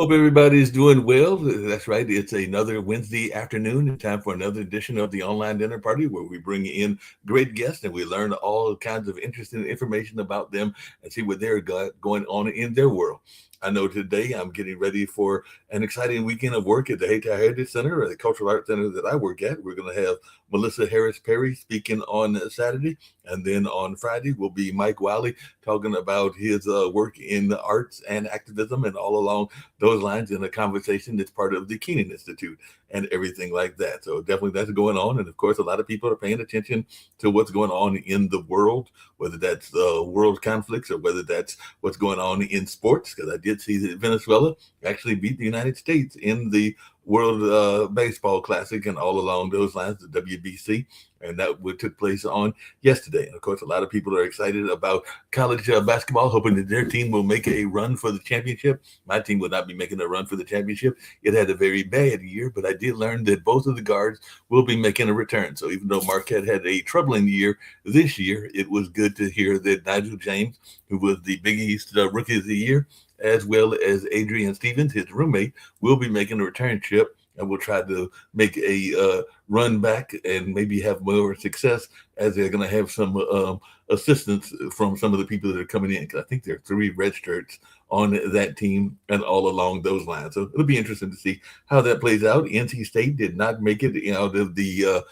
Hope everybody's doing well. That's right. It's another Wednesday afternoon and time for another edition of the Online Dinner Party where we bring in great guests and we learn all kinds of interesting information about them and see what they're going on in their world. I know today I'm getting ready for an exciting weekend of work at the Hayti Heritage Center, or the Cultural Arts Center that I work at. We're going to have Melissa Harris Perry speaking on Saturday. And then on Friday will be Mike Wiley talking about his work in the arts and activism and all along those lines in a conversation that's part of the Keenan Institute and everything like that. So definitely that's going on. And of course, a lot of people are paying attention to what's going on in the world, whether that's world conflicts or whether that's what's going on in sports. Because I did see that Venezuela actually beat the United States in the World Baseball Classic and all along those lines, the WBC. And that took place on yesterday. And of course, a lot of people are excited about college basketball, hoping that their team will make a run for the championship. My team will not be making a run for the championship. It had a very bad year, but I did learn that both of the guards will be making a return. So even though Marquette had a troubling year this year, it was good to hear that Nigel James, who was the Big East Rookie of the Year, as well as Adrian Stevens, his roommate, will be making a return trip and will try to make a run back and maybe have more success as they're going to have some assistance from some of the people that are coming in. Because I think there are 3 red shirts on that team and all along those lines. So it'll be interesting to see how that plays out. NC State did not make it out of the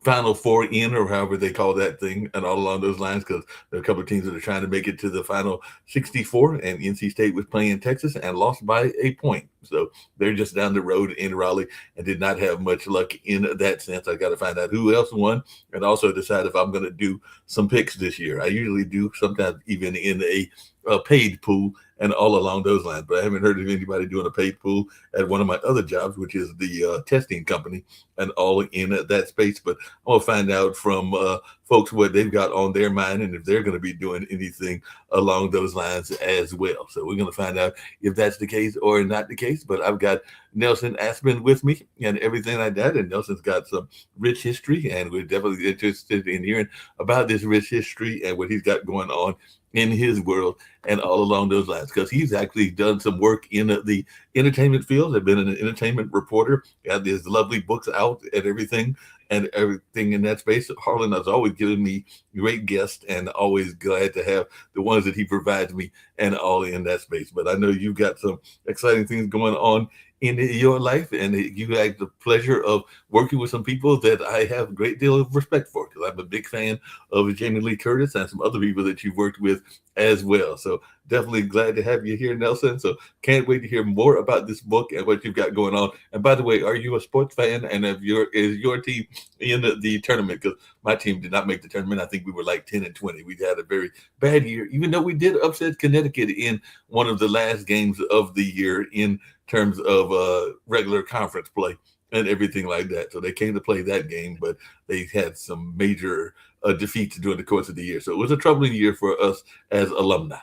Final Four in, or however they call that thing, and all along those lines, because there are a couple of teams that are trying to make it to the final 64, and NC State was playing Texas and lost by a point. So they're just down the road in Raleigh and did not have much luck in that sense. I got to find out who else won and also decide if I'm going to do some picks this year. I usually do, sometimes even in a paid pool and all along those lines. But I haven't heard of anybody doing a paid pool at one of my other jobs, which is the testing company and all in that space. But I'll find out from folks what they've got on their mind and if they're going to be doing anything along those lines as well. So we're going to find out if that's the case or not the case. But I've got Nelson Aspen with me and everything like that. And Nelson's got some rich history, and we're definitely interested in hearing about this rich history and what he's got going on in his world and all along those lines, because he's actually done some work in the entertainment field. I've been an entertainment reporter, got his lovely books out and everything in that space. Harlan has always given me great guests and always glad to have the ones that he provides me and all in that space. But I know you've got some exciting things going on in your life, and you had the pleasure of working with some people that I have a great deal of respect for, because I'm a big fan of Jamie Lee Curtis and some other people that you've worked with as well. So definitely glad to have you here, Nelson. So can't wait to hear more about this book and what you've got going on. And by the way, are you a sports fan? And is your team in the tournament? Because my team did not make the tournament. I think we were like 10-20. We had a very bad year, even though we did upset Connecticut in one of the last games of the year in terms of regular conference play and everything like that. So they came to play that game, but they had some major defeats during the course of the year. So it was a troubling year for us as alumni.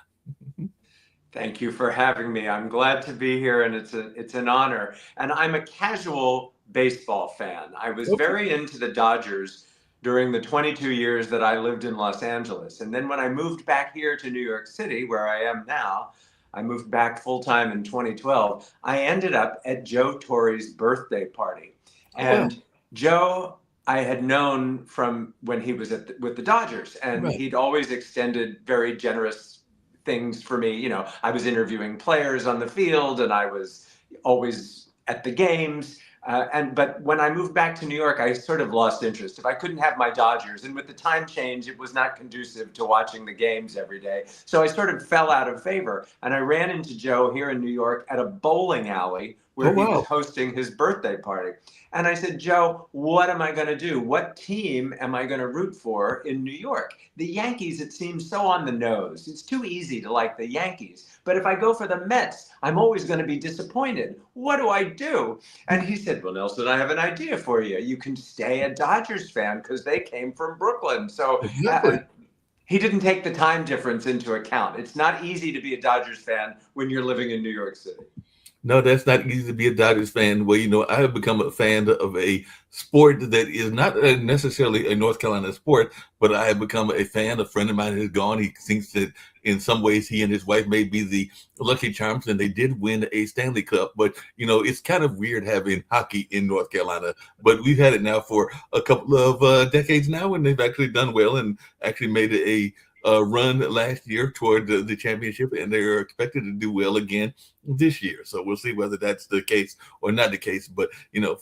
Thank you for having me. I'm glad to be here, and it's an honor. And I'm a casual baseball fan. I was very into the Dodgers during the 22 years that I lived in Los Angeles. And then when I moved back here to New York City, where I am now, I moved back full-time in 2012. I ended up at Joe Torre's birthday party. And Joe, I had known from when he was with the Dodgers, and he'd always extended very generous things for me. You know, I was interviewing players on the field, and I was always at the games. But when I moved back to New York, I sort of lost interest. If I couldn't have my Dodgers, and with the time change, it was not conducive to watching the games every day. So I sort of fell out of favor. And I ran into Joe here in New York at a bowling alley where he was hosting his birthday party. And I said, Joe, what am I going to do? What team am I going to root for in New York? The Yankees, it seems so on the nose. It's too easy to like the Yankees. But if I go for the Mets, I'm always going to be disappointed. What do I do? And he said, well, Nelson, I have an idea for you. You can stay a Dodgers fan because they came from Brooklyn. So he didn't take the time difference into account. It's not easy to be a Dodgers fan when you're living in New York City. No, that's not easy to be a Dodgers fan. Well, I have become a fan of a sport that is not necessarily a North Carolina sport, but I have become a fan. A friend of mine has gone. He thinks that in some ways he and his wife may be the Lucky Charms, and they did win a Stanley Cup. But, it's kind of weird having hockey in North Carolina. But we've had it now for a couple of decades now, and they've actually done well and actually made a run last year toward the championship, and they're expected to do well again this year. So we'll see whether that's the case or not the case. But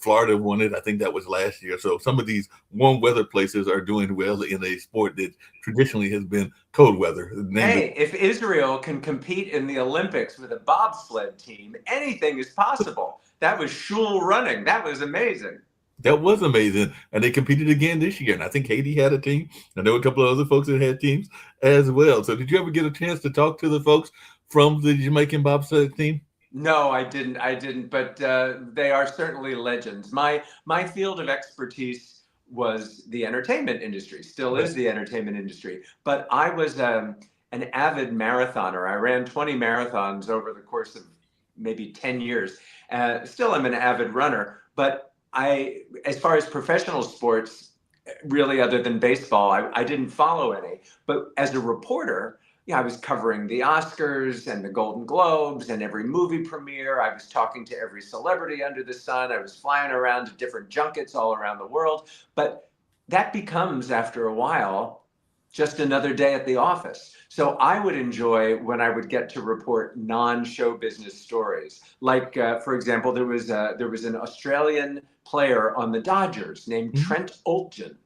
Florida won it. I think that was last year. So some of these warm weather places are doing well in a sport that traditionally has been cold weather. Hey, if Israel can compete in the Olympics with a bobsled team, anything is possible. That was Shul running. That was amazing. That was amazing. And they competed again this year. And I think Haiti had a team. And there were a couple of other folks that had teams as well. So did you ever get a chance to talk to the folks from the Jamaican bobsled team? No, I didn't. But they are certainly legends. My field of expertise was the entertainment industry, still is the entertainment industry. But I was an avid marathoner. I ran 20 marathons over the course of maybe 10 years. Still, I'm an avid runner. But as far as professional sports, really, other than baseball, I didn't follow any. But as a reporter, I was covering the Oscars and the Golden Globes and every movie premiere. I was talking to every celebrity under the sun. I was flying around to different junkets all around the world. But that becomes, after a while, just another day at the office. So I would enjoy when I would get to report non-show business stories. Like, for example, there was an Australian player on the Dodgers named Trent Oeltjen,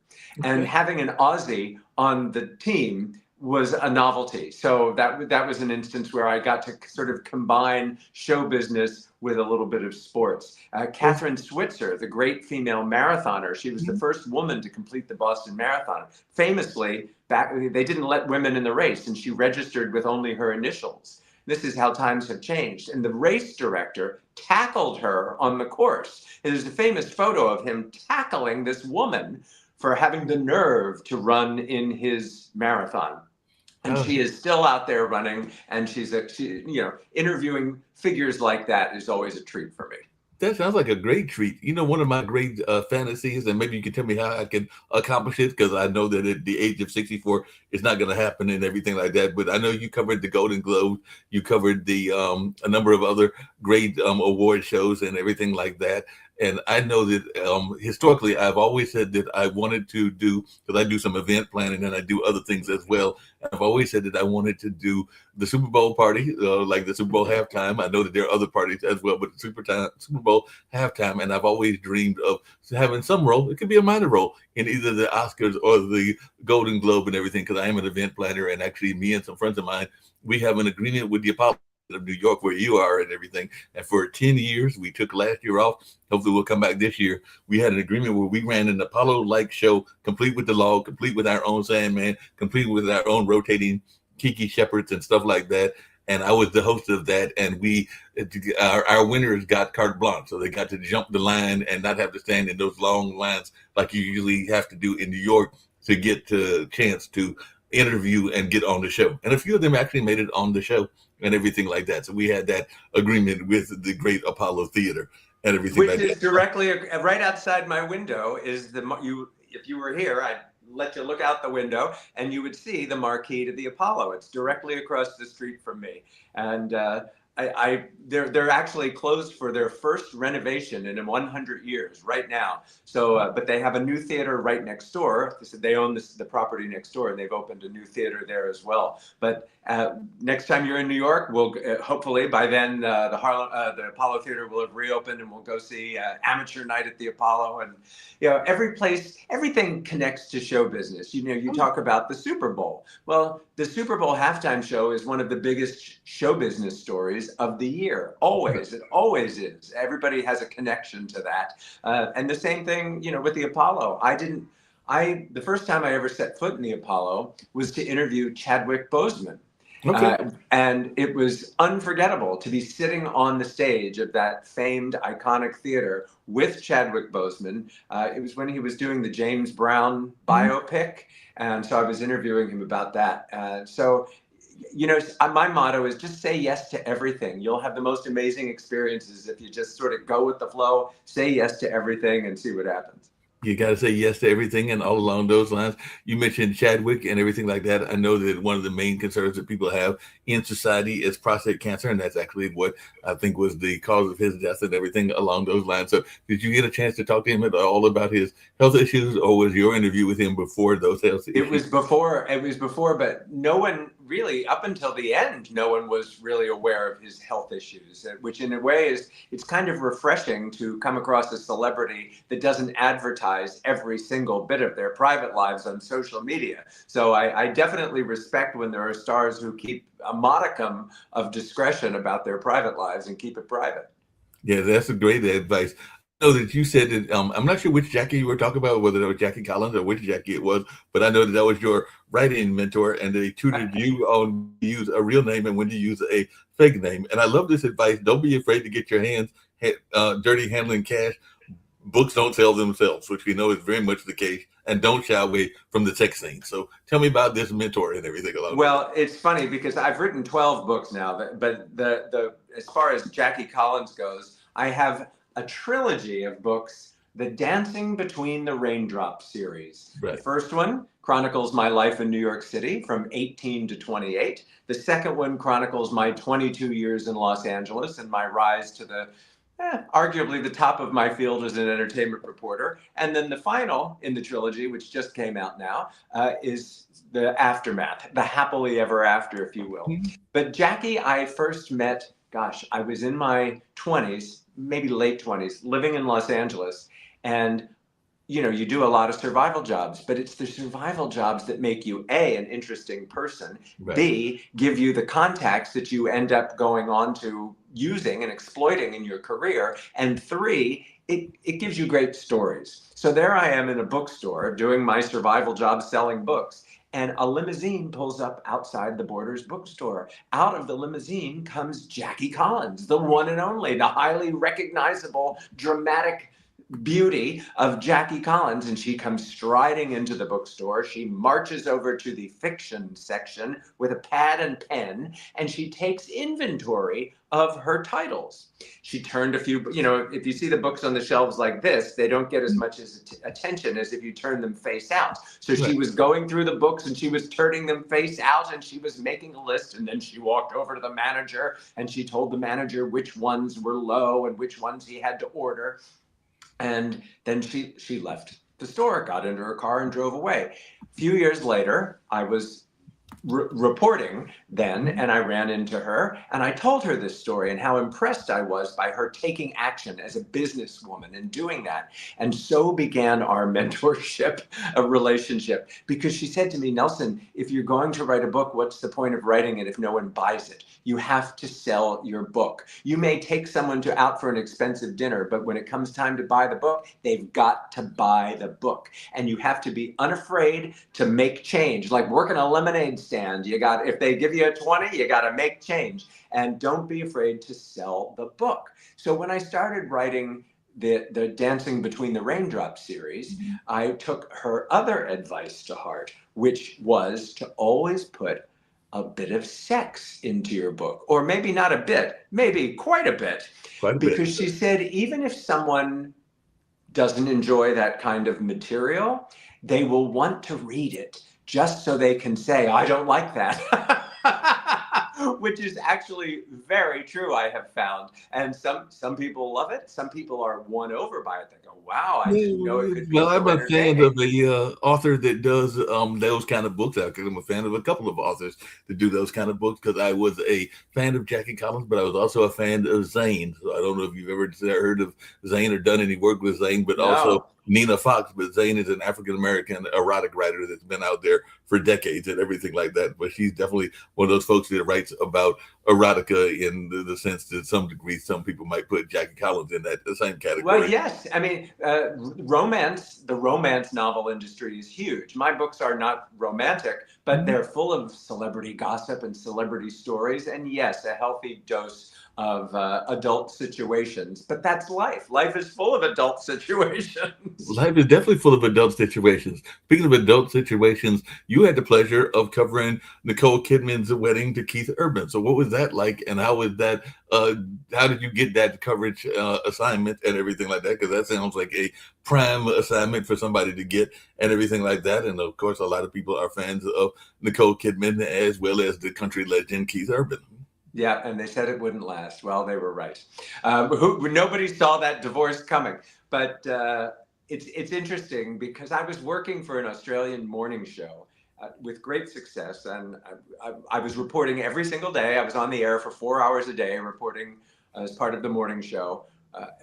and having an Aussie on the team was a novelty. So that was an instance where I got to sort of combine show business with a little bit of sports. Catherine Switzer, the great female marathoner, she was the first woman to complete the Boston Marathon. Famously, they didn't let women in the race, and she registered with only her initials. This is how times have changed. And the race director tackled her on the course. There's a famous photo of him tackling this woman for having the nerve to run in his marathon. And she is still out there running, and she's interviewing figures like that is always a treat for me. That sounds like a great treat. One of my great fantasies, and maybe you can tell me how I can accomplish it, because I know that at the age of 64, it's not going to happen and everything like that. But I know you covered the Golden Globe, you covered the a number of other great award shows and everything like that. And I know that historically, I've always said that I wanted to do, because I do some event planning and I do other things as well. I've always said that I wanted to do the Super Bowl party, like the Super Bowl halftime. I know that there are other parties as well, but the Super Bowl halftime. And I've always dreamed of having some role. It could be a minor role in either the Oscars or the Golden Globe and everything, because I am an event planner. And actually, me and some friends of mine, we have an agreement with the Apollo of New York, where you are and everything. And for 10 years, we took last year off. Hopefully we'll come back this year. We had an agreement where we ran an Apollo-like show, complete with the log, complete with our own Sandman, complete with our own rotating Kiki Shepherds and stuff like that. And I was the host of that. And our winners got carte blanche. So they got to jump the line and not have to stand in those long lines like you usually have to do in New York to get a chance to interview and get on the show. And a few of them actually made it on the show and everything like that. So we had that agreement with the great Apollo Theater and everything Which like that. Which is directly right outside my window is if you were here, I'd let you look out the window and you would see the marquee to the Apollo. It's directly across the street from me. And they're actually closed for their first renovation in 100 years right now. So, but they have a new theater right next door. They own the property next door, and they've opened a new theater there as well. But next time you're in New York, we'll hopefully by then the Apollo Theater will have reopened, and we'll go see Amateur Night at the Apollo. And everything connects to show business. You talk about the Super Bowl. Well, the Super Bowl halftime show is one of the biggest show business stories of the year. Always, it always is. Everybody has a connection to that. And the same thing, with the Apollo. The first time I ever set foot in the Apollo was to interview Chadwick Boseman. Okay. And it was unforgettable to be sitting on the stage of that famed, iconic theater with Chadwick Boseman. It was when he was doing the James Brown biopic. And so I was interviewing him about that. So my motto is just say yes to everything. You'll have the most amazing experiences if you just sort of go with the flow, say yes to everything, and see what happens. You got to say yes to everything, and all along those lines, you mentioned Chadwick and everything like that. I know that one of the main concerns that people have in society is prostate cancer, and that's actually what I think was the cause of his death and everything along those lines. So, did you get a chance to talk to him at all about his health issues, or was your interview with him before those health issues? It was before, but no one really, up until the end, no one was really aware of his health issues, which in a way it's kind of refreshing to come across a celebrity that doesn't advertise every single bit of their private lives on social media. So I definitely respect when there are stars who keep a modicum of discretion about their private lives and keep it private. Yeah, that's a great advice. I know that you said that I'm not sure which Jackie you were talking about, whether it was Jackie Collins or which Jackie it was, but I know that that was your writing mentor, and they tutored you on to use a real name and when to use a fake name. And I love this advice. Don't be afraid to get your hands dirty handling cash. Books don't sell themselves, which we know is very much the case, and don't shy away from the tech scene. So tell me about this mentor and everything along. Well, it's funny because I've written 12 books now, but the as far as Jackie Collins goes, I have a trilogy of books, the Dancing Between the Raindrops series. Right. The first one chronicles my life in New York City from 18 to 28. The second one chronicles my 22 years in Los Angeles and my rise to the arguably the top of my field as an entertainment reporter. And then the final in the trilogy, which just came out now, is the aftermath, the happily ever after, if you will. Mm-hmm. But Jackie, I first met, I was in my 20s, maybe late 20s, living in Los Angeles. And you do a lot of survival jobs, but it's the survival jobs that make you A, an interesting person, right. B, give you the contacts that you end up going on to using and exploiting in your career, and 3, it gives you great stories. So there I am in a bookstore doing my survival job selling books, and a limousine pulls up outside the Borders bookstore. Out of the limousine comes Jackie Collins, the one and only, the highly recognizable, dramatic beauty of Jackie Collins, and she comes striding into the bookstore. She marches over to the fiction section with a pad and pen, and she takes inventory of her titles. She turned a few, if you see the books on the shelves like this, they don't get as much attention as if you turn them face out. So right. She was going through the books and she was turning them face out, and she was making a list, and then she walked over to the manager and she told the manager which ones were low and which ones he had to order. And then she left the store, got into her car and drove away. A few years later, I was reporting then, and I ran into her and I told her this story and how impressed I was by her taking action as a businesswoman and doing that. And so began our mentorship relationship, because she said to me, Nelson, if you're going to write a book, what's the point of writing it if no one buys it? You have to sell your book. You may take someone out for an expensive dinner, but when it comes time to buy the book, they've got to buy the book. And you have to be unafraid to make change, like working a lemonade stand. If they give you a 20, you got to make change, and don't be afraid to sell the book. So when I started writing the Dancing Between the Raindrops series, mm-hmm. I took her other advice to heart, which was to always put a bit of sex into your book, or maybe not a bit, maybe quite a bit. Because she said, even if someone doesn't enjoy that kind of material, they will want to read it just so they can say, I don't like that. Which is actually very true, I have found. And some people love it. Some people are won over by it. They go, wow, I didn't know it could be so I'm a fan of a author that does those kind of books. I'm a fan of a couple of authors that do those kind of books, because I was a fan of Jackie Collins, but I was also a fan of Zane. So I don't know if you've ever heard of Zane or done any work with Zane, but also Nina Fox. But Zane is an African-American erotic writer that's been out there for decades and everything like that. But she's definitely one of those folks that writes about erotica in the sense that, to some degree, some people might put Jackie Collins in that the same category. Well, yes. I mean, the romance novel industry is huge. My books are not romantic, but they're full of celebrity gossip and celebrity stories. And yes, a healthy dose of adult situations. But that's life. Life is full of adult situations. Life is definitely full of adult situations. Speaking of adult situations, you had the pleasure of covering Nicole Kidman's wedding to Keith Urban. So, what was that like, and how was that? How did you get that coverage assignment and everything like that? Because that sounds like a prime assignment for somebody to get and everything like that. And of course, a lot of people are fans of Nicole Kidman as well as the country legend Keith Urban. Yeah, and they said it wouldn't last. Well, they were right. Nobody saw that divorce coming. But it's interesting because I was working for an Australian morning show with great success, and I was reporting every single day. I was on the air for 4 hours a day, reporting as part of the morning show.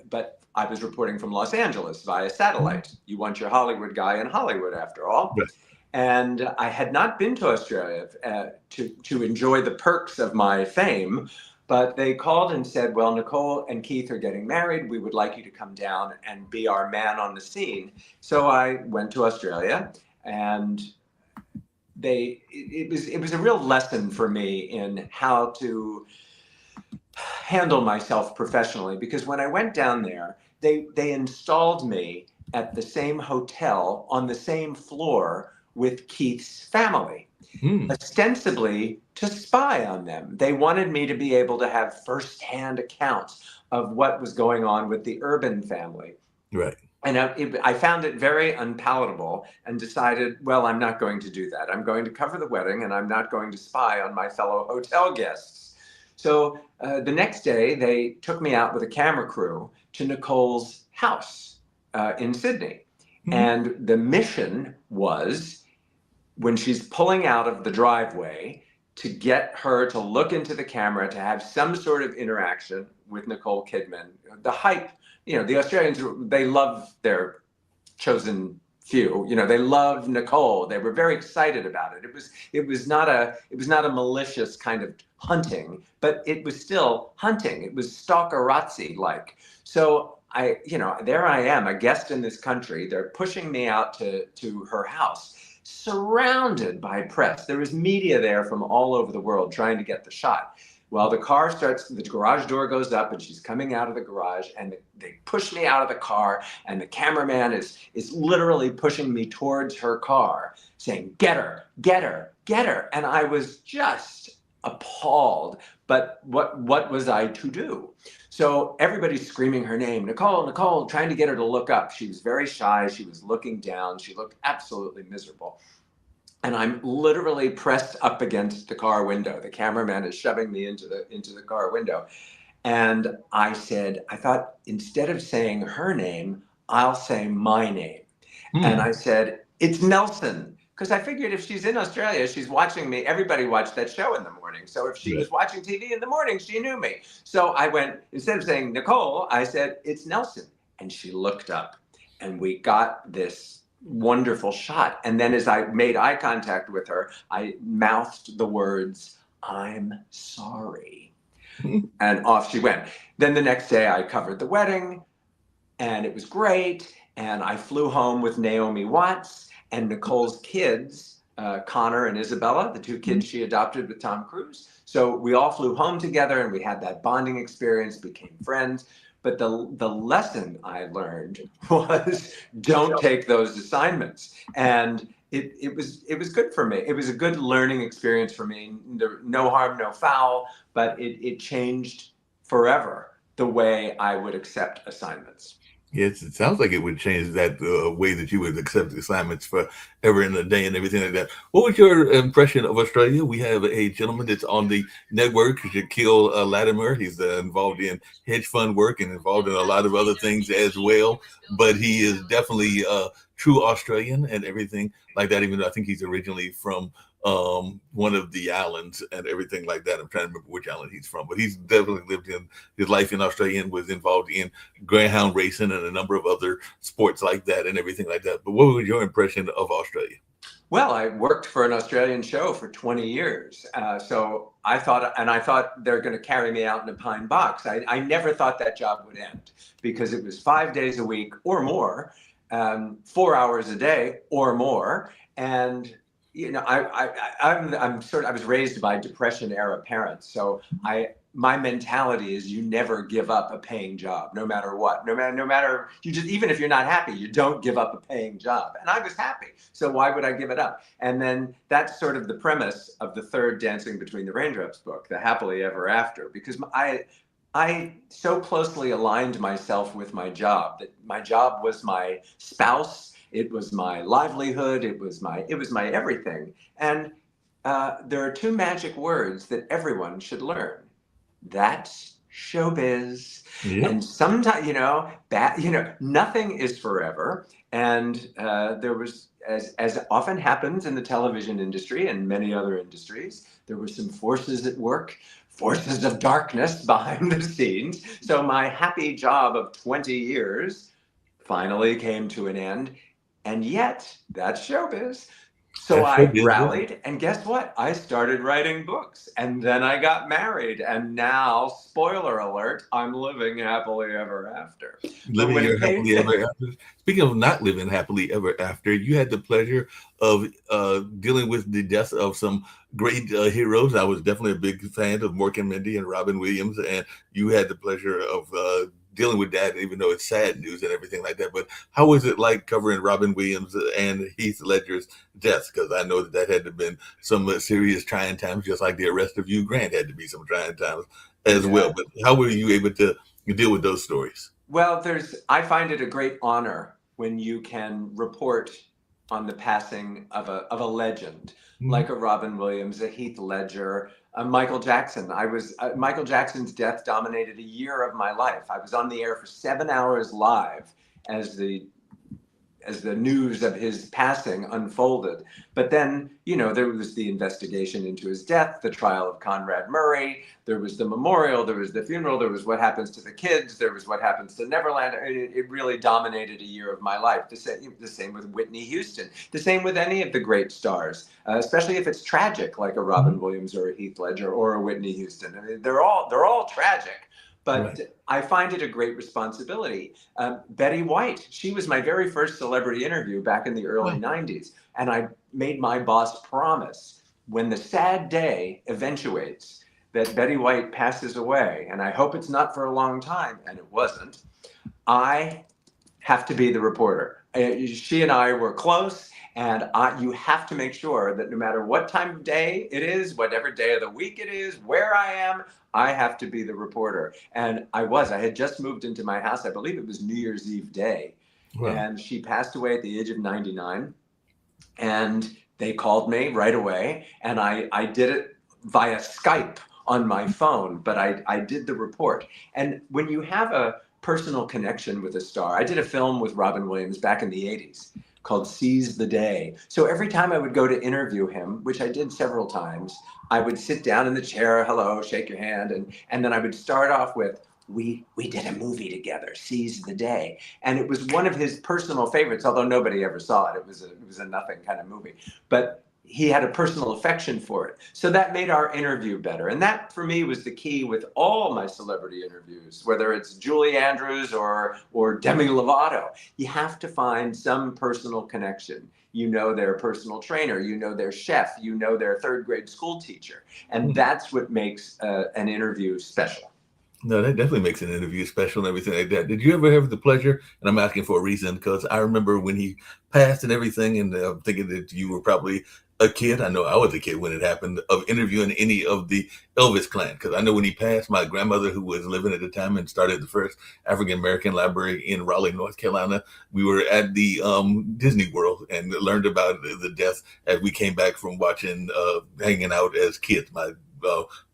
But I was reporting from Los Angeles via satellite. You want your Hollywood guy in Hollywood, after all. Right. And I had not been to Australia to enjoy the perks of my fame, but they called and said, well, Nicole and Keith are getting married. We would like you to come down and be our man on the scene. So I went to Australia, and it was a real lesson for me in how to handle myself professionally, because when I went down there, they installed me at the same hotel on the same floor with Keith's family, ostensibly to spy on them. They wanted me to be able to have firsthand accounts of what was going on with the Urban family. Right. And I found it very unpalatable and decided, well, I'm not going to do that. I'm going to cover the wedding, and I'm not going to spy on my fellow hotel guests. So the next day, they took me out with a camera crew to Nicole's house in Sydney. And the mission was, when she's pulling out of the driveway, to get her to look into the camera, to have some sort of interaction with Nicole Kidman. The hype, the Australians, they love their chosen few. They loved Nicole. They were very excited about it. It was not a malicious kind of hunting, but it was still hunting. It was stalkerazzi like. So there I am, a guest in this country. They're pushing me out to her house, surrounded by press. There was media there from all over the world trying to get the shot. Well, the garage door goes up, and she's coming out of the garage, and they push me out of the car, and the cameraman is literally pushing me towards her car, saying, "Get her, get her, get her." And I was just appalled. But what was I to do? So everybody's screaming her name, Nicole, Nicole, trying to get her to look up. She was very shy. She was looking down. She looked absolutely miserable. And I'm literally pressed up against the car window. The cameraman is shoving me into the car window. And I thought, instead of saying her name, I'll say my name. And I said, "It's Nelson." Because I figured if she's in Australia, she's watching me. Everybody watched that show in the morning. So if she was watching TV in the morning, she knew me. So I went, instead of saying Nicole, I said, "It's Nelson." And she looked up, and we got this wonderful shot. And then as I made eye contact with her, I mouthed the words, "I'm sorry." And off she went. Then the next day I covered the wedding, and it was great. And I flew home with Naomi Watts and Nicole's kids, Connor and Isabella, the two kids she adopted with Tom Cruise. So we all flew home together, and we had that bonding experience, became friends. But the lesson I learned was, don't take those assignments. And it was good for me. It was a good learning experience for me. No harm, no foul, but it changed forever the way I would accept assignments. Yes, it sounds like it would change that way that you would accept assignments forever in a day and everything like that. What was your impression of Australia? We have a gentleman that's on the network, Shaquille Latimer. He's involved in hedge fund work and involved in a lot of other things as well. But he is definitely true Australian and everything like that, even though I think he's originally from one of the islands and everything like that. I'm trying to remember which island he's from, but he's definitely lived in his life in Australia and was involved in greyhound racing and a number of other sports like that and everything like that. But what was your impression of Australia? Well, I worked for an Australian show for 20 years. So I thought they're going to carry me out in a pine box. I never thought that job would end, because it was 5 days a week or more, 4 hours a day or more. And I was raised by Depression era parents, so my mentality is you never give up a paying job, no matter what, no matter you just even if you're not happy, you don't give up a paying job. And I was happy, so why would I give it up? And then that's sort of the premise of the third Dancing Between the Raindrops book, The Happily Ever After, because I so closely aligned myself with my job that my job was my spouse, it was my livelihood, it was my everything. And there are two magic words that everyone should learn. That's showbiz. Yep. And sometimes, nothing is forever. And there was, as often happens in the television industry and many other industries, there were some forces at work, forces of darkness behind the scenes. So my happy job of 20 years finally came to an end. And yet, that's showbiz. So That's I showbiz. Yeah. rallied, and guess what? I started writing books, and then I got married, and now, spoiler alert, I'm living happily ever after. But Living when it your came happily to ever after. Speaking of not living happily ever after, you had the pleasure of dealing with the death of some great heroes. I was definitely a big fan of Mork and Mindy and Robin Williams, and you had the pleasure of dealing with that, even though it's sad news and everything like that. But how was it like covering Robin Williams and Heath Ledger's death? Because I know that had to have been some serious trying times, just like the arrest of Hugh Grant had to be some trying times as well. yeah. But how were you able to deal with those stories? Well, I find it a great honor when you can report on the passing of a legend Mhm. like a Robin Williams, a Heath Ledger, a Michael Jackson. Michael Jackson's death dominated a year of my life. I was on the air for 7 hours live as the news of his passing unfolded. But then, there was the investigation into his death, the trial of Conrad Murray, there was the memorial, there was the funeral, there was what happens to the kids, there was what happens to Neverland. It really dominated a year of my life. The same with Whitney Houston, the same with any of the great stars, especially if it's tragic, like a Robin Mhm. Williams or a Heath Ledger or a Whitney Houston. I mean, they're all tragic. Right. But I find it a great responsibility. Betty White, she was my very first celebrity interview back in the early Oh, 90s. And I made my boss promise when the sad day eventuates that Betty White passes away, and I hope it's not for a long time, and it wasn't, I have to be the reporter. She and I were close, and you have to make sure that no matter what time of day it is, whatever day of the week it is, where I am, I have to be the reporter. And I had just moved into my house. I believe it was New Year's Eve day. wow. And she passed away at the age of 99. And they called me right away. And I did it via Skype on my phone, but I did the report. And when you have a personal connection with a star, I did a film with Robin Williams back in the 80s called Seize the Day. So every time I would go to interview him, which I did several times, I would sit down in the chair, hello, shake your hand, and then I would start off with, we did a movie together, Seize the Day. And it was one of his personal favorites, although nobody ever saw it. It was a nothing kind of movie. But he had a personal affection for it. So that made our interview better. And that, for me, was the key with all my celebrity interviews, whether it's Julie Andrews or Demi Lovato. You have to find some personal connection. You know their personal trainer, you know their chef, you know their third grade school teacher. And that's what makes an interview special. No, that definitely makes an interview special and everything like that. Did you ever have the pleasure? And I'm asking for a reason because I remember when he passed and everything, and I'm thinking that you were probably a kid. I know I was a kid when it happened, of interviewing any of the Elvis clan. Because I know when he passed, my grandmother, who was living at the time and started the first African American library in Raleigh, North Carolina, we were at the Disney World and learned about the death as we came back from watching, hanging out as kids. My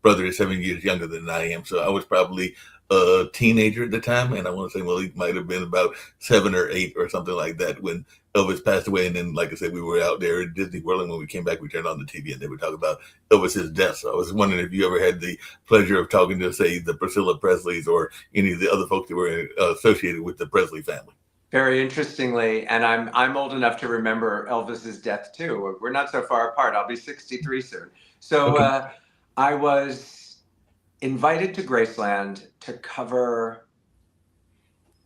brother is 7 years younger than I am, so I was probably a teenager at the time, and I want to say, well, he might have been about 7 or 8 or something like that when Elvis passed away. And then, like I said, we were out there at Disney World, and when we came back, we turned on the TV, and they would talk about Elvis's death. So I was wondering if you ever had the pleasure of talking to, say, the Priscilla Presleys or any of the other folks that were associated with the Presley family. Very interestingly, and I'm old enough to remember Elvis's death too. We're not so far apart. I'll be 63 soon. So Okay. I was invited to Graceland to cover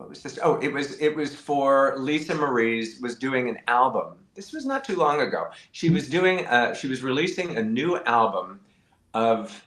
what was this? Oh, it was for Lisa Marie's, was doing an album. This was not too long ago. She was doing she was releasing a new album of,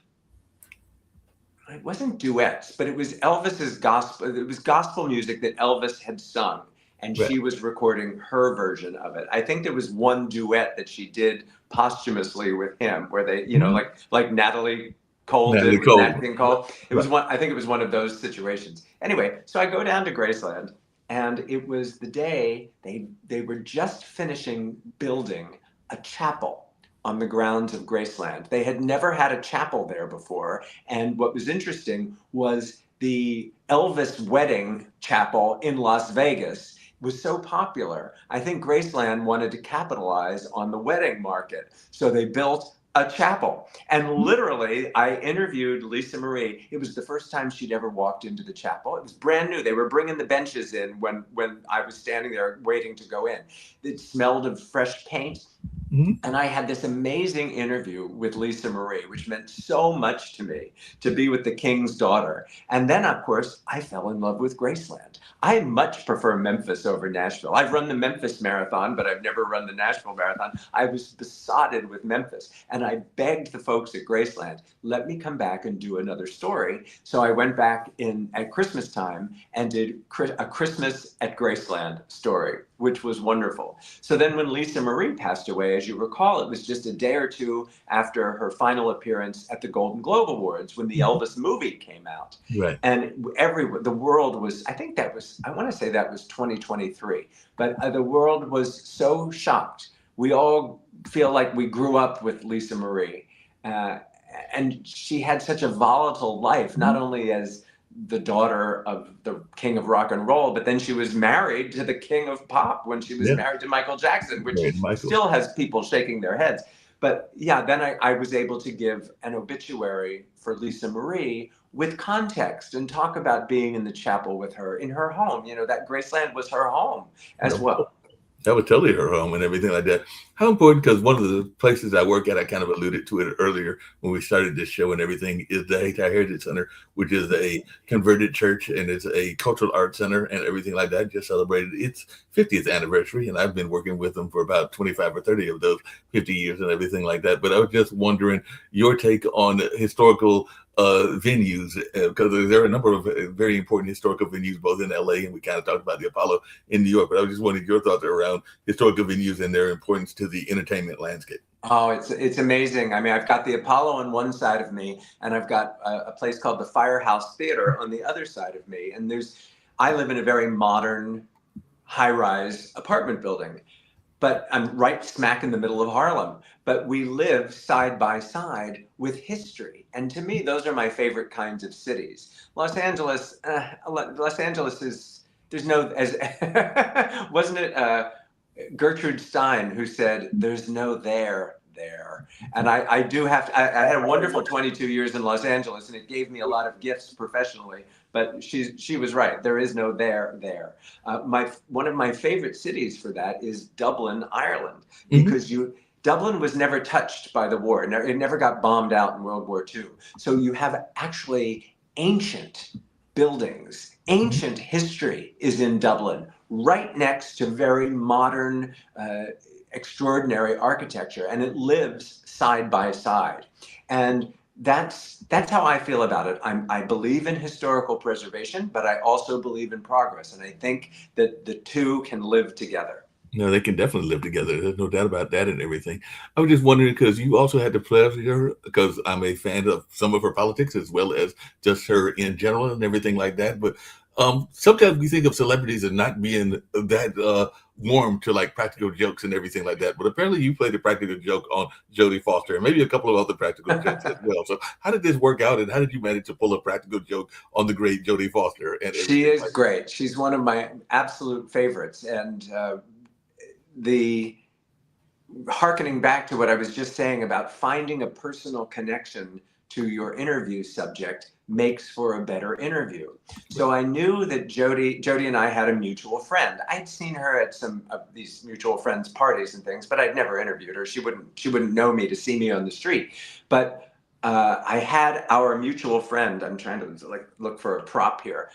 it wasn't duets, but it was Elvis's gospel. It was gospel music that Elvis had sung, and Right. she was recording her version of it. I think there was one duet that she did posthumously with him, where they, you know, Mhm. like Natalie Cole did Natalie with Cole. Nat King Cole. It was Right. one. I think it was one of those situations. Anyway, so I go down to Graceland, and it was the day they were just finishing building a chapel on the grounds of Graceland. They had never had a chapel there before, and what was interesting was the Elvis wedding chapel in Las Vegas was so popular. I think Graceland wanted to capitalize on the wedding market. So they built a chapel. And literally, I interviewed Lisa Marie. It was the first time she'd ever walked into the chapel. It was brand new. They were bringing the benches in when I was standing there waiting to go in. It smelled of fresh paint. Mhm. And I had this amazing interview with Lisa Marie, which meant so much to me, to be with the king's daughter. And then, of course, I fell in love with Graceland. I much prefer Memphis over Nashville. I've run the Memphis Marathon, but I've never run the Nashville Marathon. I was besotted with Memphis. And I begged the folks at Graceland, let me come back and do another story. So I went back at Christmas time and did a Christmas at Graceland story, which was wonderful. So then when Lisa Marie passed away, as you recall, it was just a day or two after her final appearance at the Golden Globe Awards when the Elvis movie came out. Right. And the world was, I think that was, I want to say that was 2023, but the world was so shocked. We all feel like we grew up with Lisa Marie. And she had such a volatile life, not only as the daughter of the king of rock and roll, but then she was married to the king of pop when she was Yeah. married to Michael Jackson, which Right, Michael. still has people shaking their heads. But yeah, then I was able to give an obituary for Lisa Marie with context and talk about being in the chapel with her in her home. You know, that Graceland was her home as well. That was totally her home and everything like that. How important, because one of the places I work at, I kind of alluded to it earlier when we started this show and everything, is the Hayti Heritage Center, which is a converted church and it's a cultural arts center and everything like that. Just celebrated its 50th anniversary. And I've been working with them for about 25 or 30 of those 50 years and everything like that. But I was just wondering your take on historical venues, because there are a number of very important historical venues, both in LA, and we kind of talked about the Apollo in New York, but I was just wondering your thoughts around historical venues and their importance to the entertainment landscape. Oh, it's amazing. I mean, I've got the Apollo on one side of me, and I've got a place called the Firehouse Theater on the other side of me. And I live in a very modern, high-rise apartment building, but I'm right smack in the middle of Harlem. But we live side by side with history, and to me, those are my favorite kinds of cities. Los Angeles is, there's no, as wasn't it Gertrude Stein who said, "There's no there." And I do have to, I had a wonderful 22 years in Los Angeles, and it gave me a lot of gifts professionally, but she was right. There is no there. One of my favorite cities for that is Dublin, Ireland, because Dublin was never touched by the war. It never got bombed out in World War II. So you have actually ancient buildings. Ancient history is in Dublin, right next to very modern, extraordinary architecture, and it lives side by side. And that's how I feel about it. I believe in historical preservation, but I also believe in progress, and I think that the two can live together. No, they can definitely live together. There's no doubt about that and everything. I was just wondering, because you also had the pleasure, because I'm a fan of some of her politics as well as just her in general and everything like that. But sometimes we think of celebrities as not being that warm to like practical jokes and everything like that. But apparently you played a practical joke on Jodie Foster and maybe a couple of other practical jokes as well. So how did this work out, and how did you manage to pull a practical joke on the great Jodie Foster? And she is great. She's one of my absolute favorites. And the hearkening back to what I was just saying about finding a personal connection to your interview subject makes for a better interview. So I knew that Jodie and I had a mutual friend. I'd seen her at some of these mutual friends' parties and things, but I'd never interviewed her. She wouldn't know me to see me on the street. But I had our mutual friend. I'm trying to look for a prop here.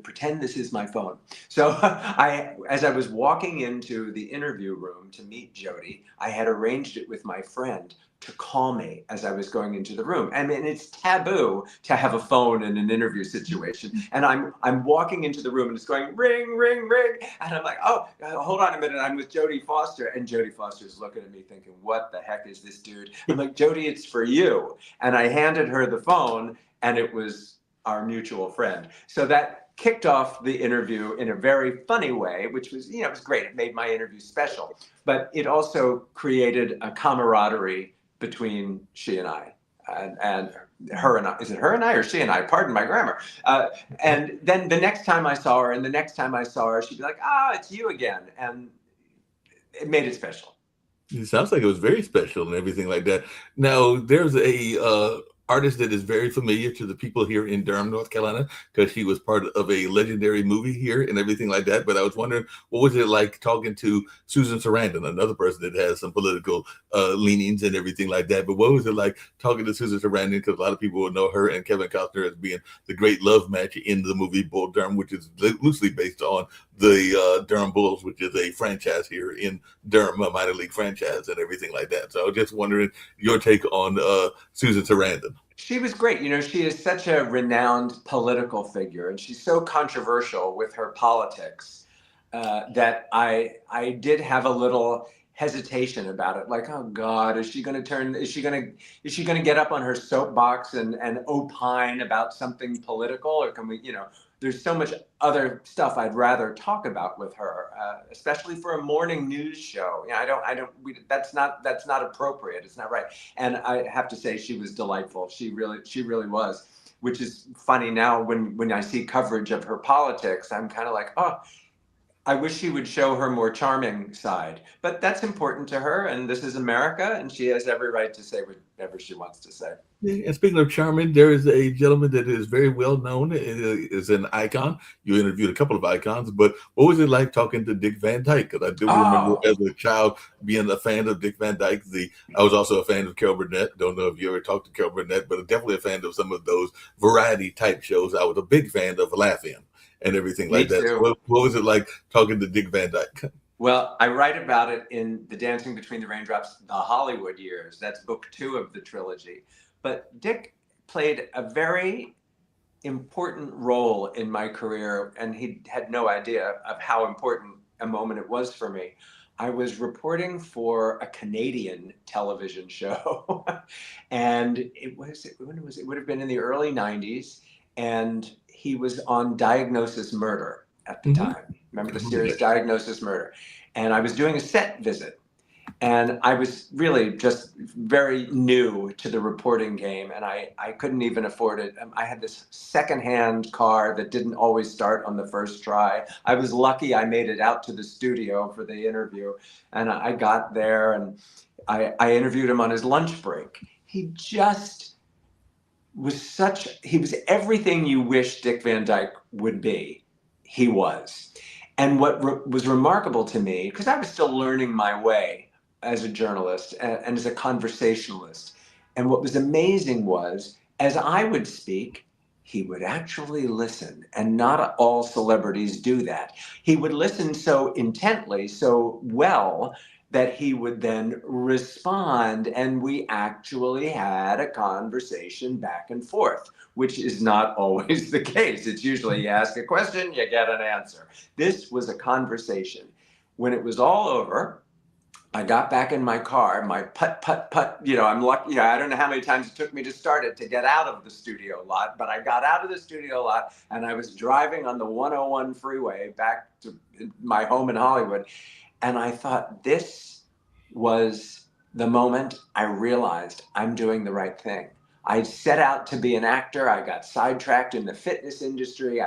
Pretend this is my phone. So as I was walking into the interview room to meet Jody, I had arranged it with my friend to call me as I was going into the room. I mean, it's taboo to have a phone in an interview situation. And I'm walking into the room and it's going ring, ring, ring. And I'm like, oh, hold on a minute. I'm with Jodie Foster. And Jodie Foster's looking at me thinking, what the heck is this dude? I'm like, Jodie, it's for you. And I handed her the phone and it was our mutual friend. So that kicked off the interview in a very funny way, which was, it was great. It made my interview special, but it also created a camaraderie between she and I, and her and I. Is it her and I or she and I? Pardon my grammar. And then the next time I saw her, and the next time I saw her, she'd be like, it's you again. And it made it special. It sounds like it was very special and everything like that. Now, there's a artist that is very familiar to the people here in Durham, North Carolina, because she was part of a legendary movie here and everything like that. But I was wondering, what was it like talking to Susan Sarandon, another person that has some political leanings and everything like that? But what was it like talking to Susan Sarandon? Because a lot of people will know her and Kevin Costner as being the great love match in the movie Bull Durham, which is loosely based on the Durham Bulls, which is a franchise here in Durham, a minor league franchise and everything like that. So I was just wondering your take on Susan Sarandon. She was great. She is such a renowned political figure, and she's so controversial with her politics that I did have a little hesitation about it. Like, oh God, is she going to get up on her soapbox and opine about something political, or can we, there's so much other stuff I'd rather talk about with her, especially for a morning news show. That's not appropriate. It's not right. And I have to say, she was delightful. She really was, which is funny now when I see coverage of her politics, I'm kind of like, oh, I wish she would show her more charming side, but that's important to her. And this is America, and she has every right to say whatever she wants to say. And speaking of charming, there is a gentleman that is very well known, is an icon. You interviewed a couple of icons, but what was it like talking to Dick Van Dyke? Because I do remember as a child being a fan of Dick Van Dyke. I was also a fan of Carol Burnett. Don't know if you ever talked to Carol Burnett, but definitely a fan of some of those variety type shows. I was a big fan of Laugh-In and everything like that. So what was it like talking to Dick Van Dyke? Well, I write about it in The Dancing Between the Raindrops, The Hollywood Years. That's book 2 of the trilogy. But Dick played a very important role in my career, and he had no idea of how important a moment it was for me. I was reporting for a Canadian television show, and it would have been in the early 90s, and he was on Diagnosis Murder at the time. Remember the series Diagnosis Murder? And I was doing a set visit. And I was really just very new to the reporting game, and I couldn't even afford it. I had this secondhand car that didn't always start on the first try. I was lucky I made it out to the studio for the interview, and I got there, and I interviewed him on his lunch break. He just he was everything you wish Dick Van Dyke would be. He was. And what was remarkable to me, because I was still learning my way as a journalist and as a conversationalist. And what was amazing was, as I would speak, he would actually listen. And not all celebrities do that. He would listen so intently, so well, that he would then respond. And we actually had a conversation back and forth, which is not always the case. It's usually you ask a question, you get an answer. This was a conversation. When it was all over, I got back in my car, my putt. I'm lucky. I don't know how many times it took me to start it to get out of the studio lot, but I got out of the studio lot and I was driving on the 101 freeway back to my home in Hollywood. And I thought, this was the moment I realized I'm doing the right thing. I set out to be an actor. I got sidetracked in the fitness industry.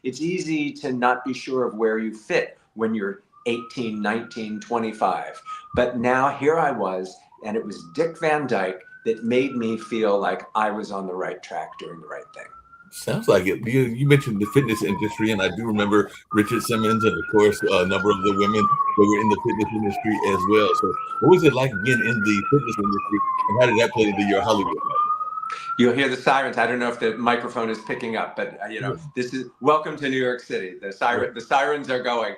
It's easy to not be sure of where you fit when you're 18, 19, 25. But now here I was, and it was Dick Van Dyke that made me feel like I was on the right track doing the right thing. Sounds like it. You mentioned the fitness industry, and I do remember Richard Simmons and, of course, a number of the women that were in the fitness industry as well. So what was it like being in the fitness industry, and how did that play into your Hollywood life? You'll hear the sirens. I don't know if the microphone is picking up, but this is welcome to New York City. The sirens are going.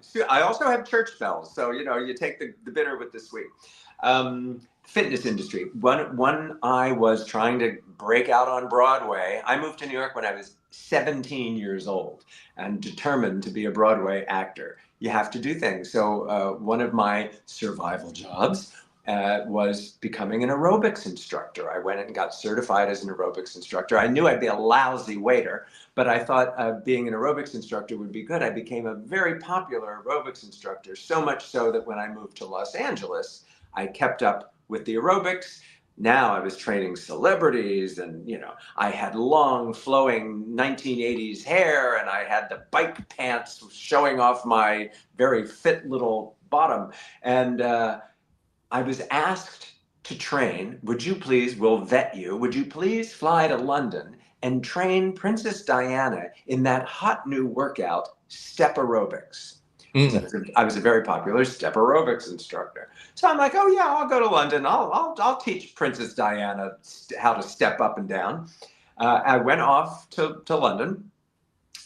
So I also have church bells, so you take the bitter with the sweet. Fitness industry. When I was trying to break out on Broadway, I moved to New York when I was 17 years old and determined to be a Broadway actor. You have to do things. So one of my survival jobs was becoming an aerobics instructor. I went and got certified as an aerobics instructor. I knew I'd be a lousy waiter, but I thought being an aerobics instructor would be good. I became a very popular aerobics instructor, so much so that when I moved to Los Angeles, I kept up with the aerobics. Now I was training celebrities, and I had long flowing 1980s hair, and I had the bike pants showing off my very fit little bottom. And I was asked to train. We'll vet you. Would you please fly to London and train Princess Diana in that hot new workout, step aerobics? I was a very popular step aerobics instructor. So I'm like, oh yeah, I'll go to London. I'll teach Princess Diana how to step up and down. I went off to London,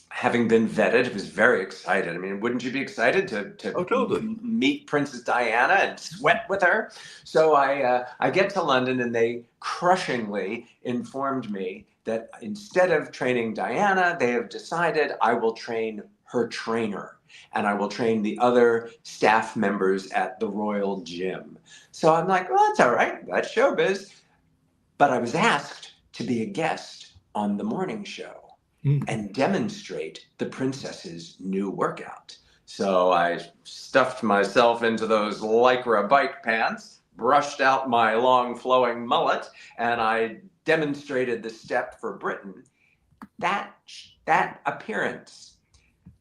having been vetted. I was very excited. I mean, wouldn't you be excited to totally meet Princess Diana and sweat with her? So I get to London, and they crushingly informed me that instead of training Diana, they have decided I will train her trainer, and I will train the other staff members at the Royal Gym. So I'm like, well, that's all right. That's showbiz. But I was asked to be a guest on the morning show and demonstrate the princess's new workout. So I stuffed myself into those Lycra bike pants, brushed out my long flowing mullet, and I demonstrated the step for Britain. That appearance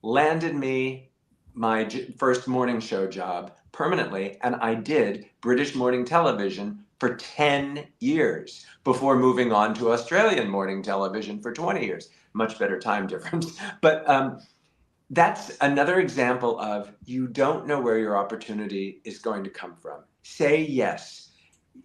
landed me my first morning show job permanently, and I did British morning television for 10 years before moving on to Australian morning television for 20 years. Much better time difference. But that's another example of you don't know where your opportunity is going to come from. Say yes.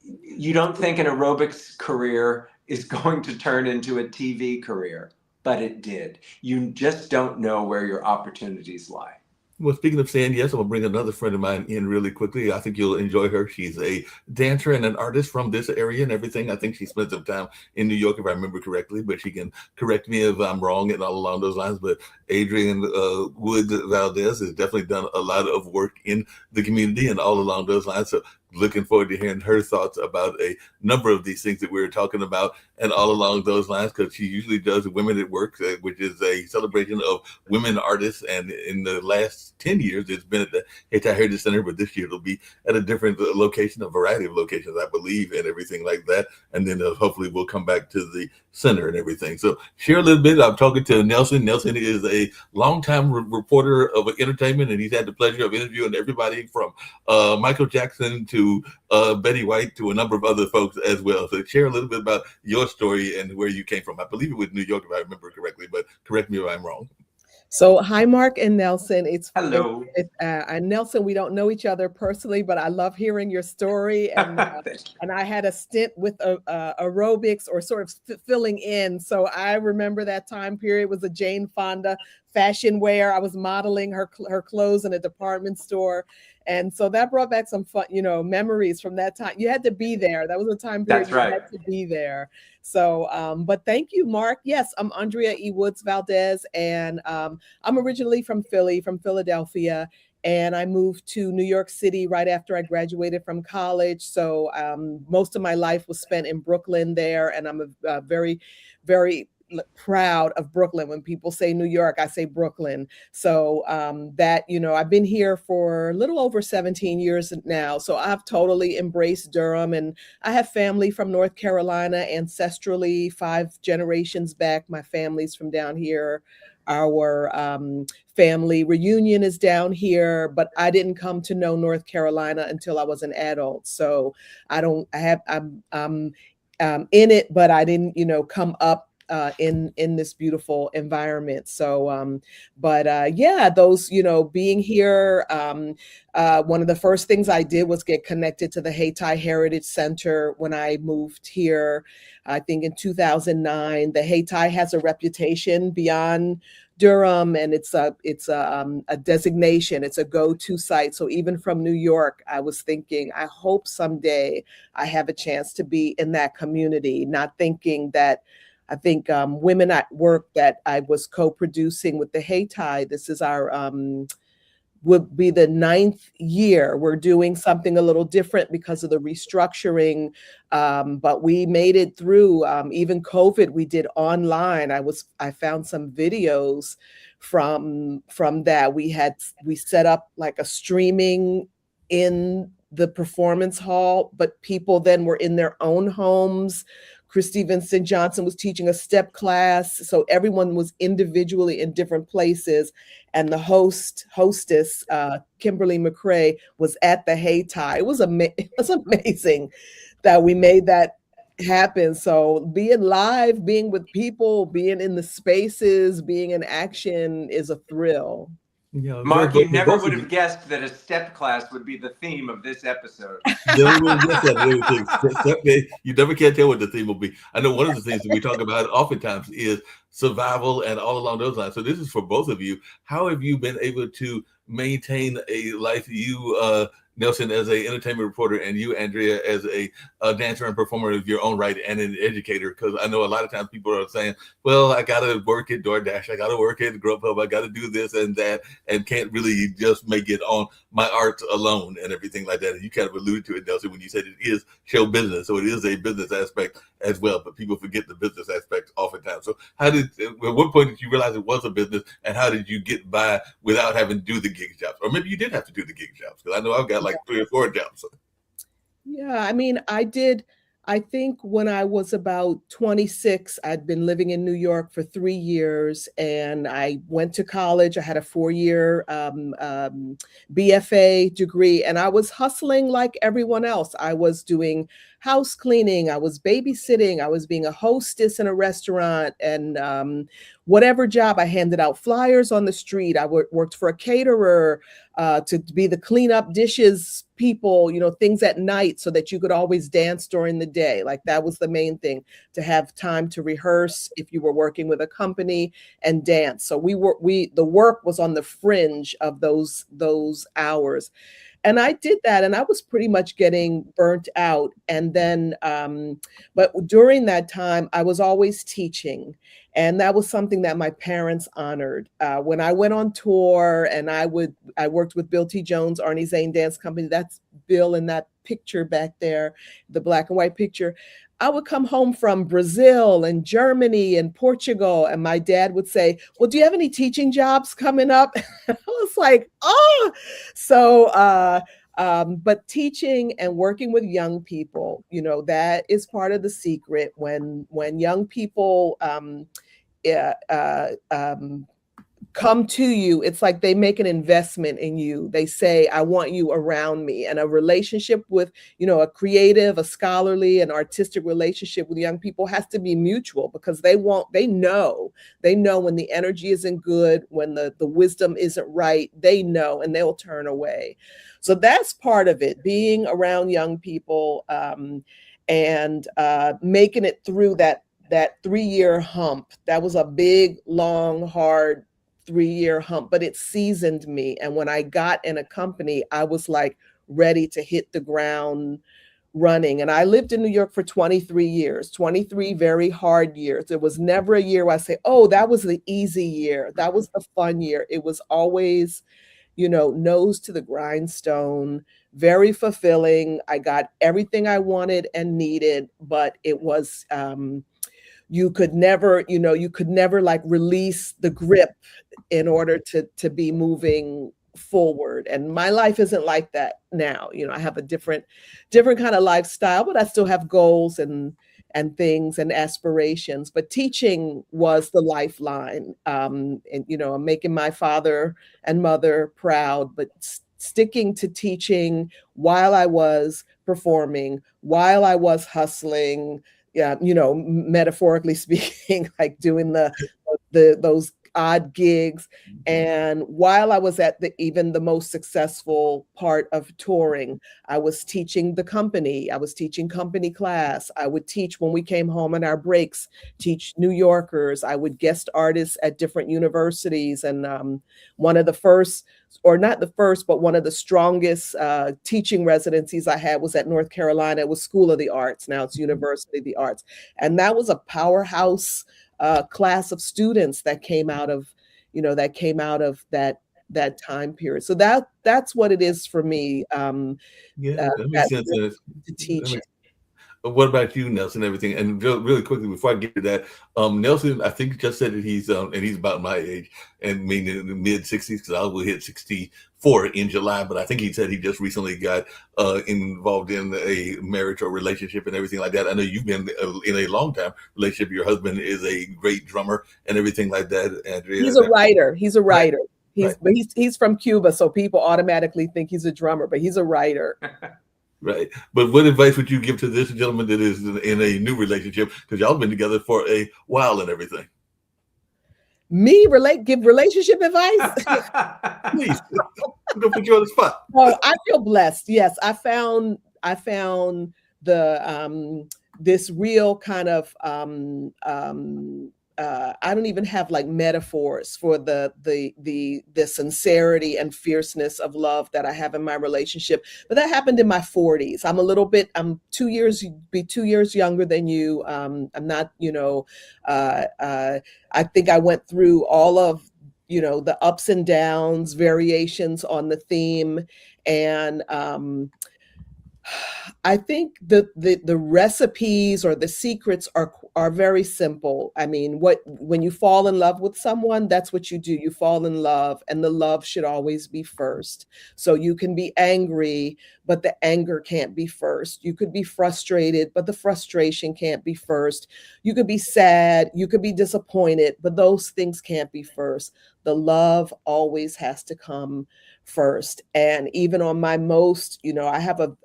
You don't think an aerobics career is going to turn into a TV career, but it did. You just don't know where your opportunities lie. Well, speaking of saying yes, I'm gonna bring another friend of mine in really quickly. I think you'll enjoy her. She's a dancer and an artist from this area and everything. I think she spent some time in New York, if I remember correctly, but she can correct me if I'm wrong and all along those lines. But Adrienne Woods Valdez has definitely done a lot of work in the community and all along those lines. So looking forward to hearing her thoughts about a number of these things that we were talking about and all along those lines, because she usually does Women at Work, which is a celebration of women artists. And in the last 10 years, it's been at the HI Heritage Center, but this year it'll be at a different location, a variety of locations, I believe, and everything like that. And then hopefully we'll come back to the center and everything. So share a little bit. I'm talking to Nelson. Nelson is a longtime reporter of entertainment, and he's had the pleasure of interviewing everybody from Michael Jackson to Betty White to a number of other folks as well. So share a little bit about your story and where you came from. I believe it was New York, if I remember correctly, but correct me if I'm wrong. So hi, Mark and Nelson. Hello. And Nelson, we don't know each other personally, but I love hearing your story. And and I had a stint with aerobics, or sort of filling in. So I remember that time period was a Jane Fonda fashion wear. I was modeling her clothes in a department store. And so that brought back some fun, memories from that time. You had to be there. That was a time period. That's right. You had to be there. So, but thank you, Mark. Yes, I'm Andrea E. Woods Valdez, and I'm originally from Philadelphia, and I moved to New York City right after I graduated from college. So most of my life was spent in Brooklyn there, and I'm a very, very proud of Brooklyn. When people say New York, I say Brooklyn. So I've been here for a little over 17 years now. So I've totally embraced Durham, and I have family from North Carolina, ancestrally 5 generations back. My family's from down here. Our family reunion is down here, but I didn't come to know North Carolina until I was an adult. So I'm in it, but I didn't, come up in this beautiful environment. So, yeah, those, being here. One of the first things I did was get connected to the Hayti Heritage Center when I moved here. I think in 2009. The Hayti has a reputation beyond Durham, and it's a designation. It's a go-to site. So even from New York, I was thinking, I hope someday I have a chance to be in that community. Not thinking that, I think Women at Work that I was co-producing with the Hayti. This is our would be the 9th year. We're doing something a little different because of the restructuring, but we made it through. Even COVID, we did online. I found some videos from that. We set up like a streaming in the performance hall, but people then were in their own homes. Christy Vincent Johnson was teaching a step class, so everyone was individually in different places. And the hostess, Kimberly McCrae, was at the Hayti. It was amazing that we made that happen. So being live, being with people, being in the spaces, being in action is a thrill. Mark, you never would have guessed that a step class would be the theme of this episode. You never can tell what the theme will be. I know one of the things that we talk about oftentimes is survival and all along those lines. So this is for both of you. How have you been able to maintain a life? You, Nelson, as an entertainment reporter, and you, Andrea, as a dancer and performer of your own right and an educator, because I know a lot of times people are saying, well, I got to work at DoorDash, I got to work at Grubhub, I got to do this and that, and can't really just make it on my art alone and everything like that. And you kind of alluded to it, Nelson, when you said it is show business. So it is a business aspect as well, but people forget the business aspect oftentimes. So at what point did you realize it was a business, and how did you get by without having to do the gig jobs? Or maybe you did have to do the gig jobs, because I know I've got like 3 or 4 jobs. Yeah, I mean, I think when I was about 26, I'd been living in New York for 3 years, and I went to college. I had a 4-year BFA degree, and I was hustling like everyone else. I was doing house cleaning, I was babysitting, I was being a hostess in a restaurant, and whatever job. I handed out flyers on the street. I worked for a caterer to be the clean up dishes people, things at night so that you could always dance during the day. Like that was the main thing, to have time to rehearse if you were working with a company and dance. So the work was on the fringe of those hours. And I did that, and I was pretty much getting burnt out. And then, but during that time, I was always teaching. And that was something that my parents honored. When I went on tour, and I worked with Bill T. Jones, Arnie Zane Dance Company. That's Bill in that picture back there, the black and white picture. I would come home from Brazil and Germany and Portugal, and my dad would say, well, do you have any teaching jobs coming up? I was like, oh. So, but teaching and working with young people, that is part of the secret. When young people come to you, it's like they make an investment in you. They say, I want you around me. And a relationship with, a creative, a scholarly, and artistic relationship with young people has to be mutual, because they know when the energy isn't good, when the wisdom isn't right, they know, and they'll turn away. So that's part of it, being around young people, and making it through that 3-year hump. That was a big, long, hard 3-year hump, but it seasoned me. And when I got in a company, I was like ready to hit the ground running. And I lived in New York for 23 years, 23 very hard years. There was never a year where I say, oh, that was the easy year. That was the fun year. It was always, nose to the grindstone, very fulfilling. I got everything I wanted and needed, but it was, you could never like release the grip in order to be moving forward. And my life isn't like that now. I have a different kind of lifestyle, but I still have goals and things and aspirations. But teaching was the lifeline. And I'm making my father and mother proud, but sticking to teaching while I was performing, while I was hustling, yeah, metaphorically speaking, like doing those odd gigs. And while I was at even the most successful part of touring, I was teaching the company. I was teaching company class. I would teach when we came home on our breaks, teach New Yorkers. I would guest artists at different universities. And one of the first, or not the first, but one of the strongest teaching residencies I had was at North Carolina. It was School of the Arts. Now it's University of the Arts. And that was a powerhouse class of students that came out of, that time period. So that's what it is for me. Yeah, that makes sense. To teach. What about you, Nelson? Everything, and really quickly before I get to that, Nelson, I think just said that he's and he's about my age, and meaning in the mid-60s, because I will hit 64 in July. But I think he said he just recently got involved in a marriage or relationship and everything like that. I know you've been in a long time relationship. Your husband is a great drummer and everything like that. Andrea, he's a writer. He's a writer. Right. He's from Cuba, so people automatically think he's a drummer, but he's a writer. Right. But what advice would you give to this gentleman that is in a new relationship? Because y'all been together for a while and everything. Give relationship advice? Please. Don't put you on the spot. Oh, I feel blessed. Yes. I found the this real kind of I don't even have like metaphors for the sincerity and fierceness of love that I have in my relationship. But that happened in my 40s. I'm 2 years younger than you. I'm not, I think I went through all of, the ups and downs, variations on the theme. And I think the recipes or the secrets are very simple. I mean, when you fall in love with someone, that's what you do. You fall in love, and the love should always be first. So you can be angry, but the anger can't be first. You could be frustrated, but the frustration can't be first. You could be sad, you could be disappointed, but those things can't be first. The love always has to come first. And even on my most, I have a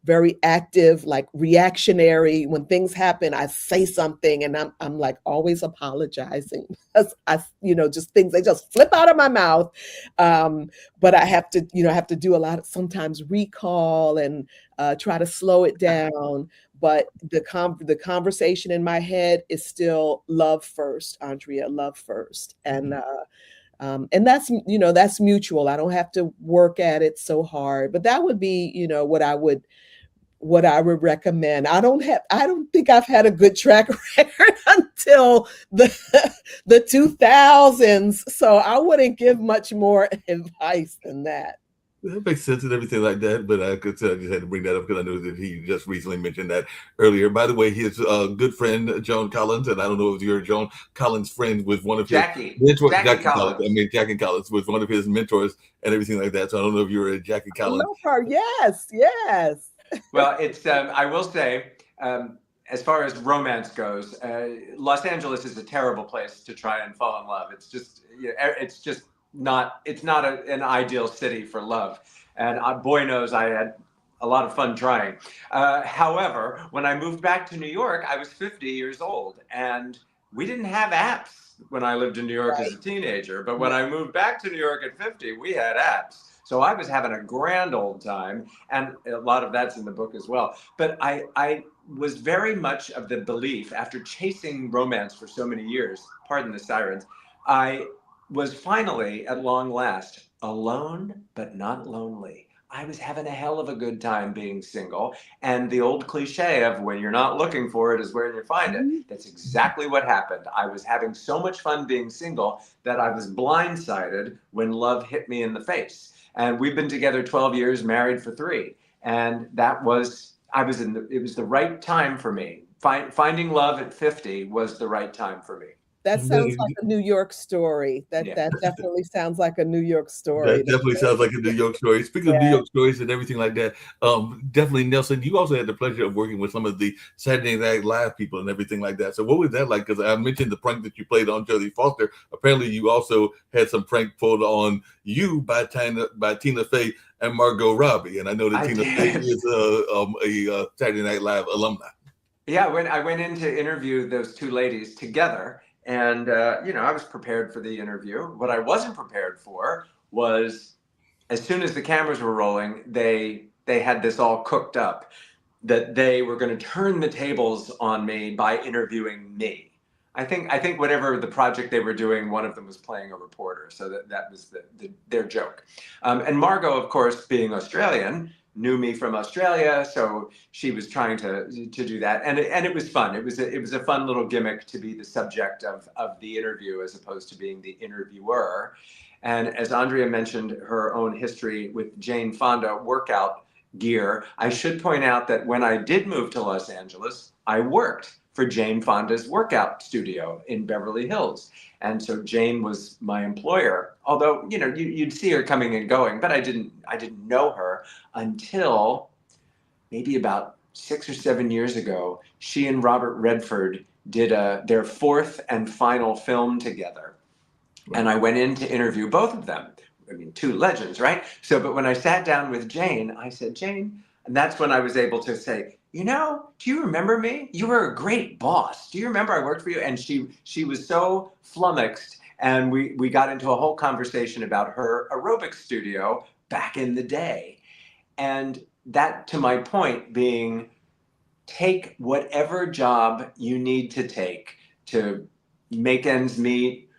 very active, like reactionary, when things happen, I say something and I'm like always apologizing because just things, they just flip out of my mouth. But I have to do a lot of sometimes recall and try to slow it down. But the conversation in my head is still love first, Andrea, love first. And that's mutual. I don't have to work at it so hard, but that would be, what I would recommend. I don't think I've had a good track record until the 2000s. So I wouldn't give much more advice than that. That makes sense and everything like that, but I just had to bring that up because I know that he just recently mentioned that earlier. By the way, his good friend, Joan Collins, and I don't know if you're Joan Collins' friend with one of Jackie. his mentors. Jackie Collins. Jackie Collins was one of his mentors and everything like that. So I don't know if you're a Jackie Collins. I love her. Yes. Well, it's I will say, as far as romance goes, Los Angeles is a terrible place to try and fall in love. It's just not an ideal city for love. And boy knows I had a lot of fun trying. However, when I moved back to New York, I was 50 years old, and we didn't have apps when I lived in New York as a teenager. But when I moved back to New York at 50, we had apps. So I was having a grand old time, and a lot of that's in the book as well. But I was very much of the belief, after chasing romance for so many years, pardon the sirens, I was finally, at long last, alone but not lonely. I was having a hell of a good time being single. And the old cliche of when you're not looking for it is where you find it. That's exactly what happened. I was having so much fun being single that I was blindsided when love hit me in the face. And we've been together 12 years, married for 3. And it was the right time for me. Finding love at 50 was the right time for me. That sounds like a New York story. That definitely sounds like a New York story. That definitely sounds like a New York story. Speaking of New York stories and everything like that, definitely, Nelson, you also had the pleasure of working with some of the Saturday Night Live people and everything like that. So what was that like? Because I mentioned the prank that you played on Jodie Foster. Apparently, you also had some prank pulled on you by Tina Fey and Margot Robbie. And I know that Tina Fey is a Saturday Night Live alumni. Yeah, when I went in to interview those two ladies together, and I was prepared for the interview. What I wasn't prepared for was, as soon as the cameras were rolling, they had this all cooked up that they were going to turn the tables on me by interviewing me. I think whatever the project they were doing, one of them was playing a reporter, so that was their joke. And Margot, of course, being Australian, knew me from Australia, so she was trying to do that, and it was fun. It was a fun little gimmick to be the subject of the interview as opposed to being the interviewer. And as Andrea mentioned, her own history with Jane Fonda workout gear, I should point out that when I did move to Los Angeles, I worked for Jane Fonda's workout studio in Beverly Hills. And so Jane was my employer, although, you'd see her coming and going, but I didn't know her until maybe about 6 or 7 years ago. She and Robert Redford did their fourth and final film together. And I went in to interview both of them. I mean, two legends, right? So, but when I sat down with Jane, I said, Jane, and that's when I was able to say, do you remember me? You were a great boss. Do you remember I worked for you? And she was so flummoxed. And we got into a whole conversation about her aerobics studio back in the day. And that, to my point, being, take whatever job you need to take to make ends meet,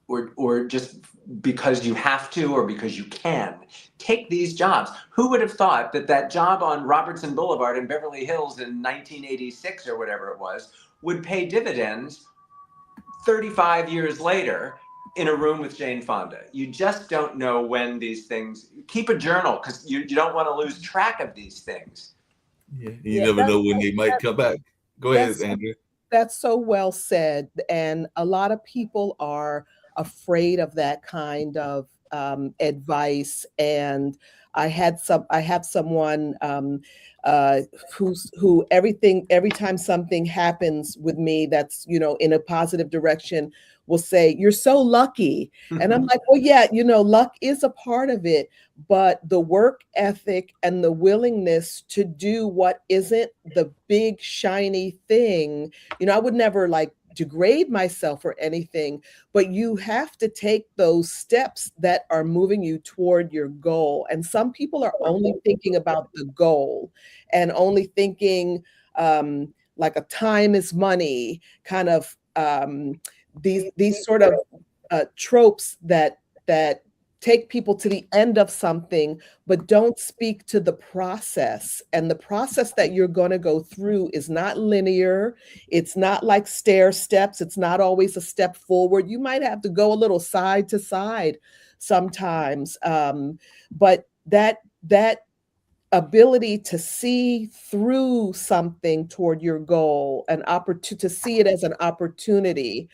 or just because you have to or because you can. Take these jobs. Who would have thought that job on Robertson Boulevard in Beverly Hills in 1986 or whatever it was would pay dividends 35 years later in a room with Jane Fonda? You just don't know when these things. Keep a journal, because you don't want to lose track of these things. Yeah, you never know when they might come back. Go ahead, Andrea. That's so well said. And a lot of people are afraid of that kind of advice. And I have someone who every time something happens with me that's, in a positive direction, will say, "You're so lucky." And I'm like, well, yeah, luck is a part of it, but the work ethic and the willingness to do what isn't the big shiny thing, I would never degrade myself or anything, but you have to take those steps that are moving you toward your goal. And some people are only thinking about the goal and only thinking like a time is money kind of these sort of tropes that take people to the end of something, but don't speak to the process. And the process that you're going to go through is not linear. It's not like stair steps. It's not always a step forward. You might have to go a little side to side sometimes. But that ability to see through something toward your goal, to see it as an opportunity,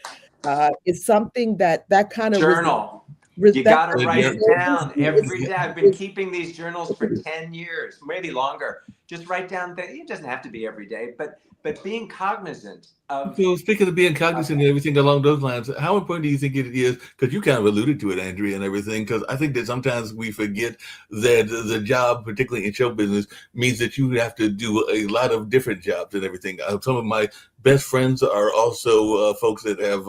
is something that kind of journal. You got to write it down every day. I've been keeping these journals for 10 years, maybe longer. Just write down things. It doesn't have to be every day, but being cognizant of. So speaking of being cognizant and everything along those lines, how important do you think it is? Because you kind of alluded to it, Andrea, and everything. Because I think that sometimes we forget that the job, particularly in show business, means that you have to do a lot of different jobs and everything. Some of my best friends are also folks that have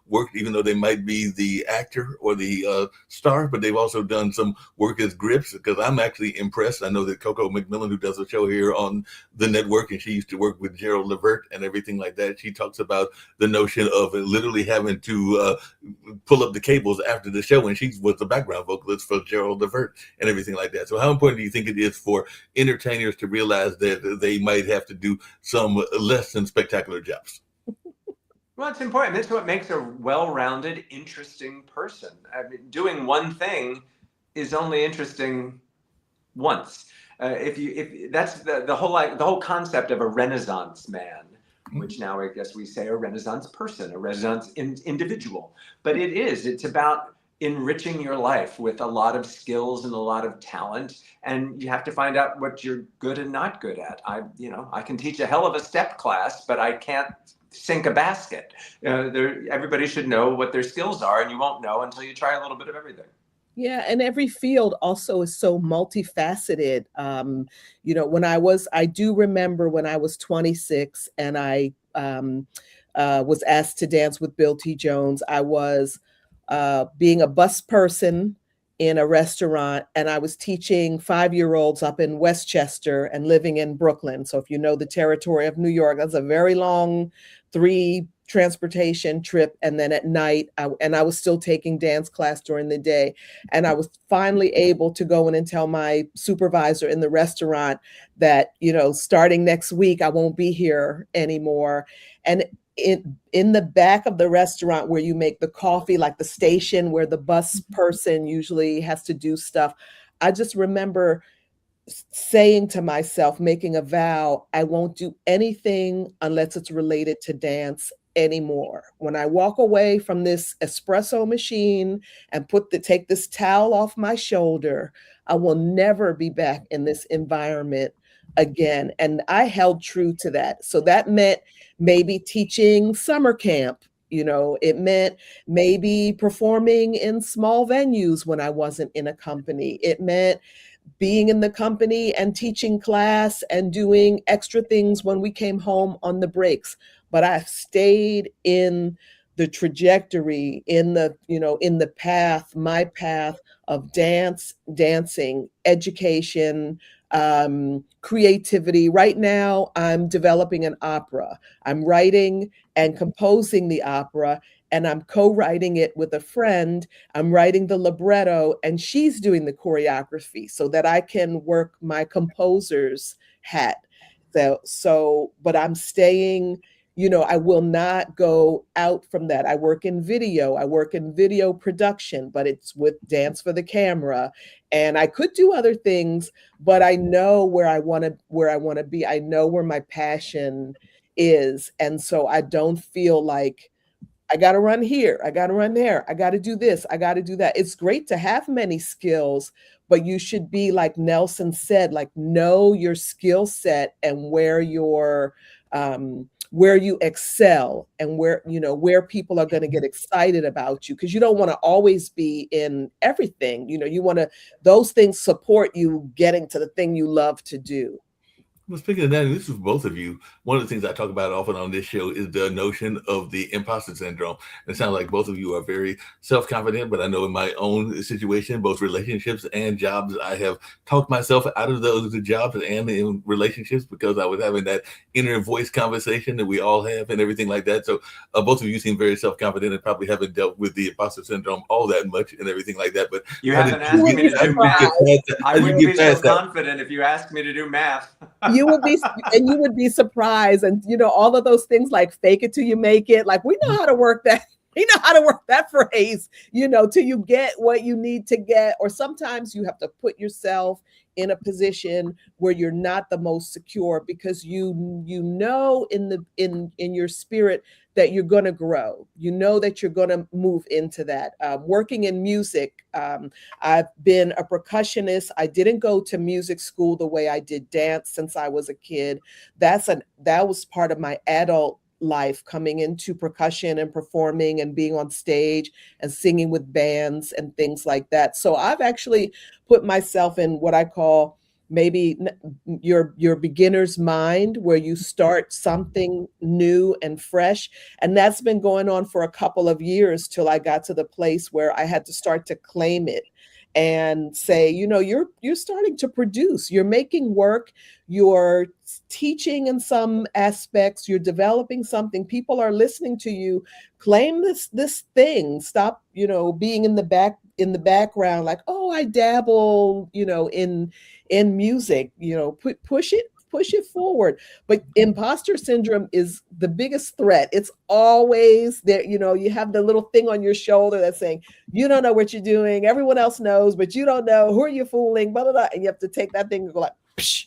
worked, even though they might be the actor or the star, but they've also done some work as grips. Because I'm actually impressed. I know that Coco McMillan, who does a show here on the network, and she used to work with Gerald Levert and everything like that. She talks about the notion of literally having to pull up the cables after the show, and she was the background vocalist for Gerald Levert and everything like that. So how important do you think it is for entertainers to realize that they might have to do some less than spectacular jobs? Well, it's important. That's what makes a well-rounded, interesting person. I mean, doing one thing is only interesting once. If that's the whole concept of a Renaissance man, which now I guess we say a Renaissance person, a Renaissance individual. But it's about enriching your life with a lot of skills and a lot of talent, and you have to find out what you're good and not good at. I can teach a hell of a step class, but I can't sink a basket. Everybody should know what their skills are, and you won't know until you try a little bit of everything. Yeah, and every field also is so multifaceted. I do remember when I was 26 and I was asked to dance with Bill T. Jones. I was being a bus person in a restaurant, and I was teaching 5-year-olds up in Westchester and living in Brooklyn. So if you know the territory of New York, that's a very long 3 transportation trip. And then at night, I was still taking dance class during the day. And I was finally able to go in and tell my supervisor in the restaurant that, starting next week, I won't be here anymore. And in the back of the restaurant where you make the coffee, like the station where the bus person usually has to do stuff, I just remember saying to myself, making a vow, I won't do anything unless it's related to dance anymore. When I walk away from this espresso machine and take this towel off my shoulder, I will never be back in this environment again. And I held true to that. So that meant maybe teaching summer camp. It meant maybe performing in small venues when I wasn't in a company. It meant being in the company and teaching class and doing extra things when we came home on the breaks. But I stayed in the trajectory, in the path, my path of dancing, education, creativity. Right now, I'm developing an opera. I'm writing and composing the opera, and I'm co-writing it with a friend. I'm writing the libretto, and she's doing the choreography so that I can work my composer's hat. But I'm staying, I will not go out from that. I work in video production, but it's with Dance for the Camera. And I could do other things, but I know where I want to be. I know where my passion is. And so I don't feel like I got to run here, I got to run there, I got to do this, I got to do that. It's great to have many skills, but you should be, like Nelson said, like, know your skill set and where you excel and where people are going to get excited about you, because you don't want to always be in everything. You want those things support you getting to the thing you love to do. Well, speaking of that, and this is both of you, one of the things I talk about often on this show is the notion of the imposter syndrome. And it sounds like both of you are very self-confident, but I know in my own situation, both relationships and jobs, I have talked myself out of those jobs and in relationships because I was having that inner voice conversation that we all have and everything like that. So both of you seem very self-confident and probably haven't dealt with the imposter syndrome all that much and everything like that. But you haven't asked me to do math. I wouldn't be so confident if you asked me to do math. You would be surprised. And, all of those things like fake it till you make it. Like, we know how to work that. We know how to work that phrase, till you get what you need to get. Or sometimes you have to put yourself in a position where you're not the most secure because in your spirit that you're going to grow, that you're going to move into that. Working in music, I've been a percussionist. I didn't go to music school the way I did dance since I was a kid. That was part of my adult life, coming into percussion and performing and being on stage and singing with bands and things like that. So I've actually put myself in what I call maybe your beginner's mind, where you start something new and fresh. And that's been going on for a couple of years till I got to the place where I had to start to claim it and say, you're starting to produce, you're making work, you're teaching in some aspects, you're developing something, people are listening to you. Claim this thing. Stop, being in the background, like, oh, I dabble, in music, push it forward. But imposter syndrome is the biggest threat. It's always there. You have the little thing on your shoulder that's saying, you don't know what you're doing. Everyone else knows, but you don't know. Who are you fooling? Blah, blah, blah. And you have to take that thing and go like, psh,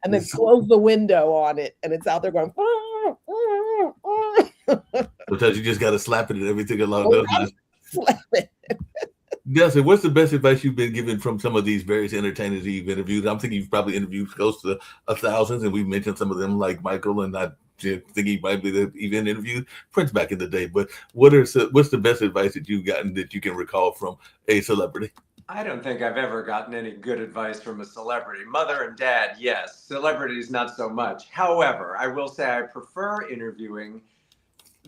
and then close the window on it. And it's out there going, sometimes you just got to slap it and everything along those lines. Slap it. Nelson, what's the best advice you've been given from some of these various entertainers you've interviewed? I'm thinking you've probably interviewed close to 1,000, and we've mentioned some of them like Michael, and I think he might be the even interviewed Prince back in the day. But what's the best advice that you've gotten that you can recall from a celebrity? I don't think I've ever gotten any good advice from a celebrity. Mother and dad, yes. Celebrities, not so much. However, I will say I prefer interviewing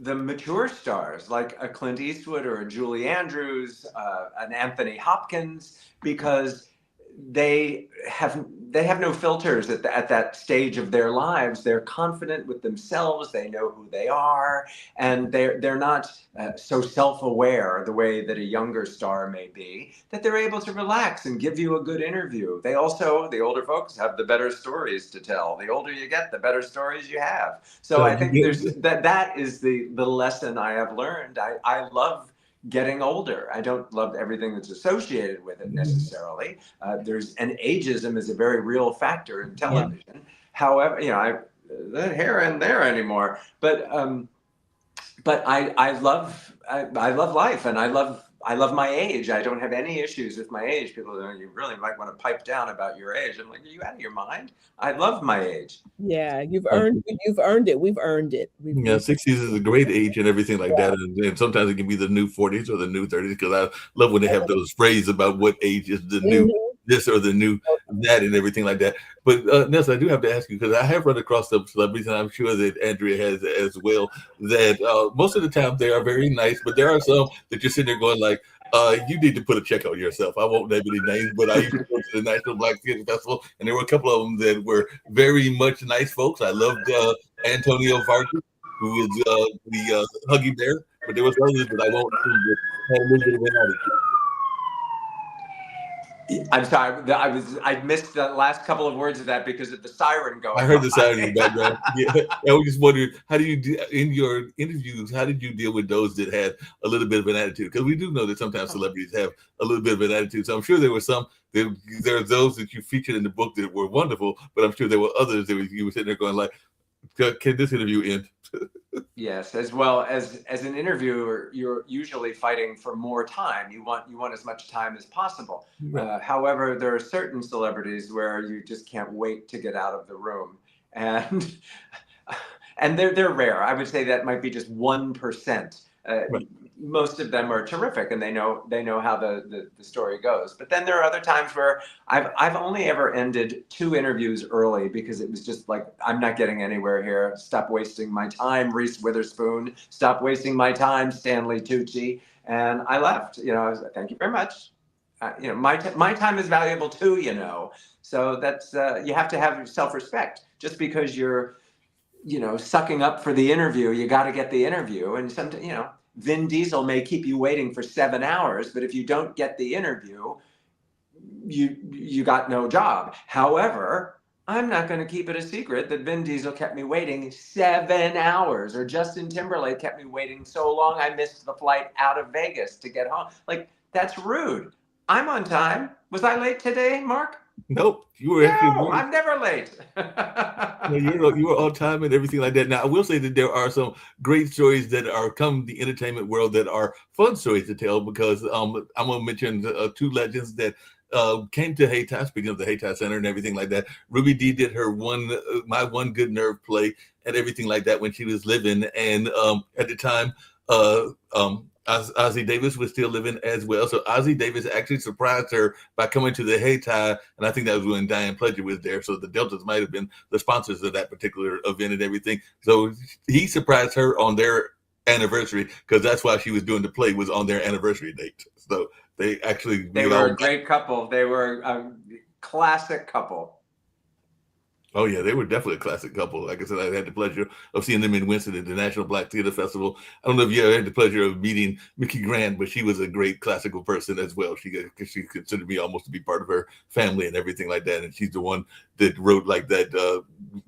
the mature stars like a Clint Eastwood or a Julie Andrews, an Anthony Hopkins, because they have no filters at that stage of their lives. They're confident with themselves. They know who they are, and they're not so self-aware the way that a younger star may be. That they're able to relax and give you a good interview. They also, the older folks, have the better stories to tell. The older you get, the better stories you have. So I think that is the lesson I have learned. I love getting older. I don't love everything that's associated with it necessarily. There's an ageism is a very real factor in television. Yeah. However, the hair isn't there anymore. But I love life, and I love my age. I don't have any issues with my age. People are, you really might want to pipe down about your age. I'm like, are you out of your mind? I love my age. Yeah, you've earned it. We've earned it. 60s is a great age and everything like that. And sometimes it can be the new 40s or the new 30s, because I love when they have those phrases about what age is the new this or the new that and everything like that. But Nelson, I do have to ask you, because I have run across some celebrities, and I'm sure that Andrea has as well, that most of the time they are very nice, but there are some that you're sitting there going like, you need to put a check on yourself. I won't name any names, but I used to go to the National Black Theater Festival, and there were a couple of them that were very much nice folks. I loved Antonio Vargas, who is the Huggy Bear, but there was others that I won't name that had a little bit of an attitude. I'm sorry, I missed the last couple of words of that because of the siren going. I heard the siren in the background. Yeah. I was just wondering, how do you do in your interviews? How did you deal with those that had a little bit of an attitude? Because we do know that sometimes celebrities have a little bit of an attitude. So I'm sure there were some. There are those that you featured in the book that were wonderful, but I'm sure there were others that you were sitting there going like, "Can this interview end?" Yes, as well as an interviewer, you're usually fighting for more time. You want as much time as possible. Right. However, there are certain celebrities where you just can't wait to get out of the room, and they're rare. I would say that might be just 1%. Right. Most of them are terrific, and they know how the story goes. But then there are other times where I've only ever ended 2 interviews early because it was just like, I'm not getting anywhere here. Stop wasting my time, Reese Witherspoon. Stop wasting my time, Stanley Tucci. And I left. I was like, thank you very much. My time is valuable too. So that's you have to have self-respect. Just because you're sucking up for the interview, you got to get the interview. And sometimes Vin Diesel may keep you waiting for 7 hours, but if you don't get the interview, you got no job. However, I'm not going to keep it a secret that Vin Diesel kept me waiting 7 hours, or Justin Timberlake kept me waiting so long I missed the flight out of Vegas to get home. Like, that's rude. I'm on time. Was I late today, Mark? Nope, you were. No, I'm never late. You were on time and everything like that. Now, I will say that there are some great stories that are come the entertainment world that are fun stories to tell, because I'm going to mention 2 legends that came to Hayti, speaking of the Hayti Center and everything like that. Ruby Dee did her My One Good Nerve play and everything like that when she was living, and at the time, Ossie Davis was still living as well. So Ossie Davis actually surprised her by coming to the Hayti, and I think that was when Diane Pledger was there. So the Deltas might have been the sponsors of that particular event and everything. So he surprised her on their anniversary, because that's why she was doing the play, was on their anniversary date. So they were a great couple. They were a classic couple. Oh, yeah, they were definitely a classic couple. Like I said, I had the pleasure of seeing them in Winston at the National Black Theater Festival. I don't know if you ever had the pleasure of meeting Mickey Grant, but she was a great classical person as well. She considered me almost to be part of her family and everything like that. And she's the one that wrote like that,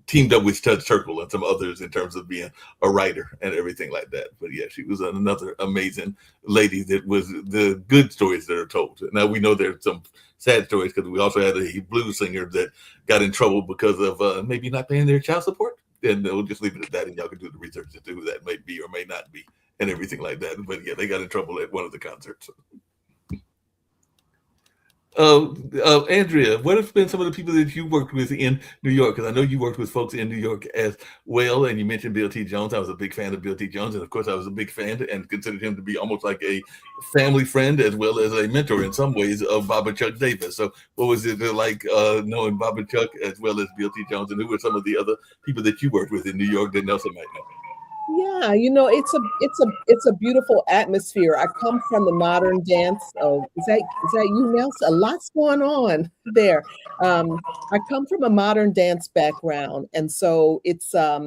teamed up with Tud Turkle and some others in terms of being a writer and everything like that. But yeah, she was another amazing lady that was the good stories that are told. Now, we know there's some sad stories, because we also had a blues singer that got in trouble because of maybe not paying their child support. And we'll just leave it at that, and y'all can do the research into who that may be or may not be and everything like that. But yeah, they got in trouble at one of the concerts. Andrea, what have been some of the people that you worked with in New York? Because I know you worked with folks in New York as well, and you mentioned Bill T. Jones. I was a big fan of Bill T. Jones, and of course, I was a big fan and considered him to be almost like a family friend as well as a mentor in some ways of Baba Chuck Davis. So, what was it like knowing Baba Chuck as well as Bill T. Jones, and who were some of the other people that you worked with in New York that Nelson might know? Yeah, it's a beautiful atmosphere. I come from the modern dance. Oh, is that you, Nelson? A lot's going on there. I come from a modern dance background, and so it's a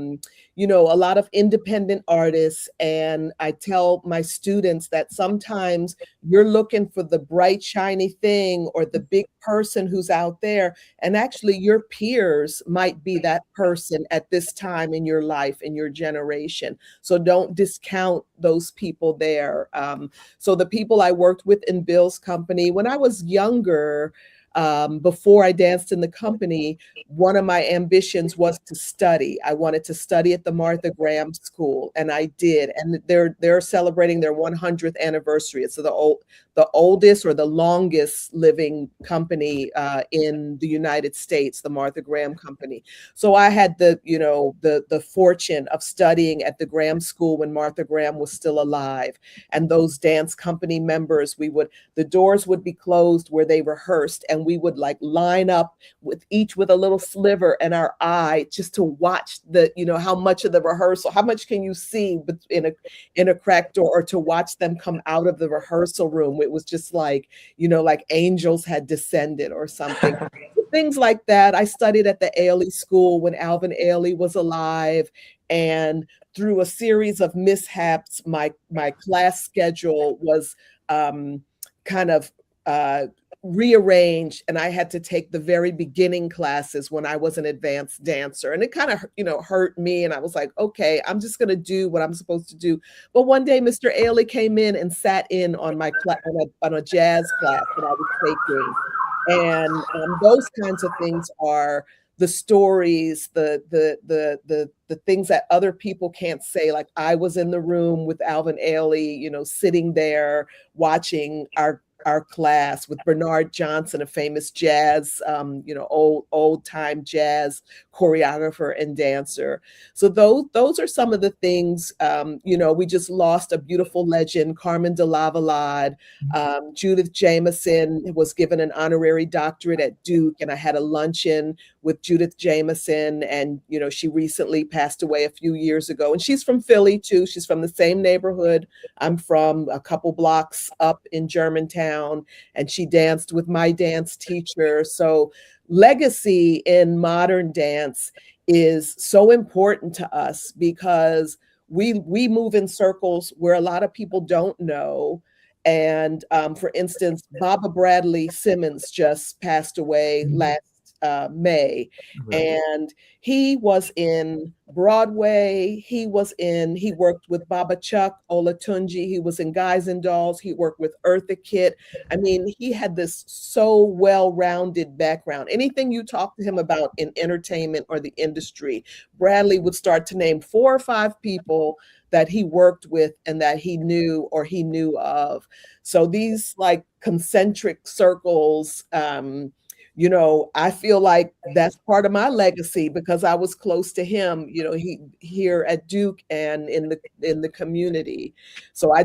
lot of independent artists. And I tell my students that sometimes you're looking for the bright, shiny thing or the big person who's out there, and actually your peers might be that person at this time in your life, in your generation. So don't discount those people there. So the people I worked with in Bill's company, when I was younger, before I danced in the company, one of my ambitions was to study. I wanted to study at the Martha Graham School, and I did. And they're celebrating their 100th anniversary. It's the oldest or the longest living company in the United States, the Martha Graham Company. So I had the fortune of studying at the Graham School when Martha Graham was still alive. And those dance company members, the doors would be closed where they rehearsed, and we would like line up with each with a little sliver in our eye just to watch how much of the rehearsal, how much can you see in a cracked door, or to watch them come out of the rehearsal room. It was just like angels had descended or something. Things like that. I studied at the Ailey School when Alvin Ailey was alive, and through a series of mishaps, my class schedule was kind of rearranged, and I had to take the very beginning classes when I was an advanced dancer, and it kind of hurt me, and I was like, okay, I'm just going to do what I'm supposed to do. But one day Mr. Ailey came in and sat in on my on a jazz class that I was taking, and those kinds of things are the stories, the things that other people can't say. Like I was in the room with Alvin Ailey, sitting there watching our class with Bernard Johnson, a famous jazz, old time jazz choreographer and dancer. So those are some of the things. We just lost a beautiful legend, Carmen de Lavalade. Judith Jamison was given an honorary doctorate at Duke, and I had a luncheon with Judith Jamison, and she recently passed away a few years ago. And she's from Philly too. She's from the same neighborhood I'm from, a couple blocks up in Germantown, and she danced with my dance teacher. So legacy in modern dance is so important to us because we move in circles where a lot of people don't know. And for instance, Baba Bradley Simmons just passed away last May, and he was in Broadway. He worked with Baba Chuck Olatunji. He was in Guys and Dolls. He worked with Eartha Kitt. I mean, he had this so well-rounded background. Anything you talk to him about in entertainment or the industry, Bradley would start to name 4 or 5 people that he worked with and that he knew or he knew of. So these like concentric circles, I feel like that's part of my legacy because I was close to him, he here at Duke and in the community. So I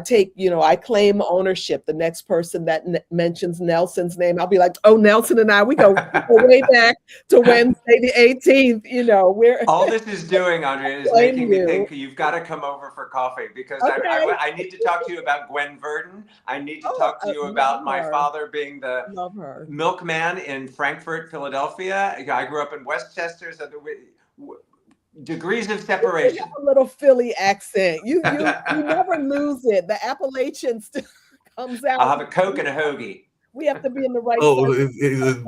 claim ownership. The next person that mentions Nelson's name, I'll be like, oh, Nelson and I, we go way back to Wednesday the 18th. We're all this is doing, Andrea, is making me think you've got to come over for coffee because okay. I need to talk to you about Gwen Verdon. I need to talk to you about my father being the milkman in Frankfurt, Philadelphia. I grew up in Westchester, so degrees of separation. You have a little Philly accent. You never lose it. The Appalachian still comes out. I'll have a Coke and a hoagie. We have to be in the right.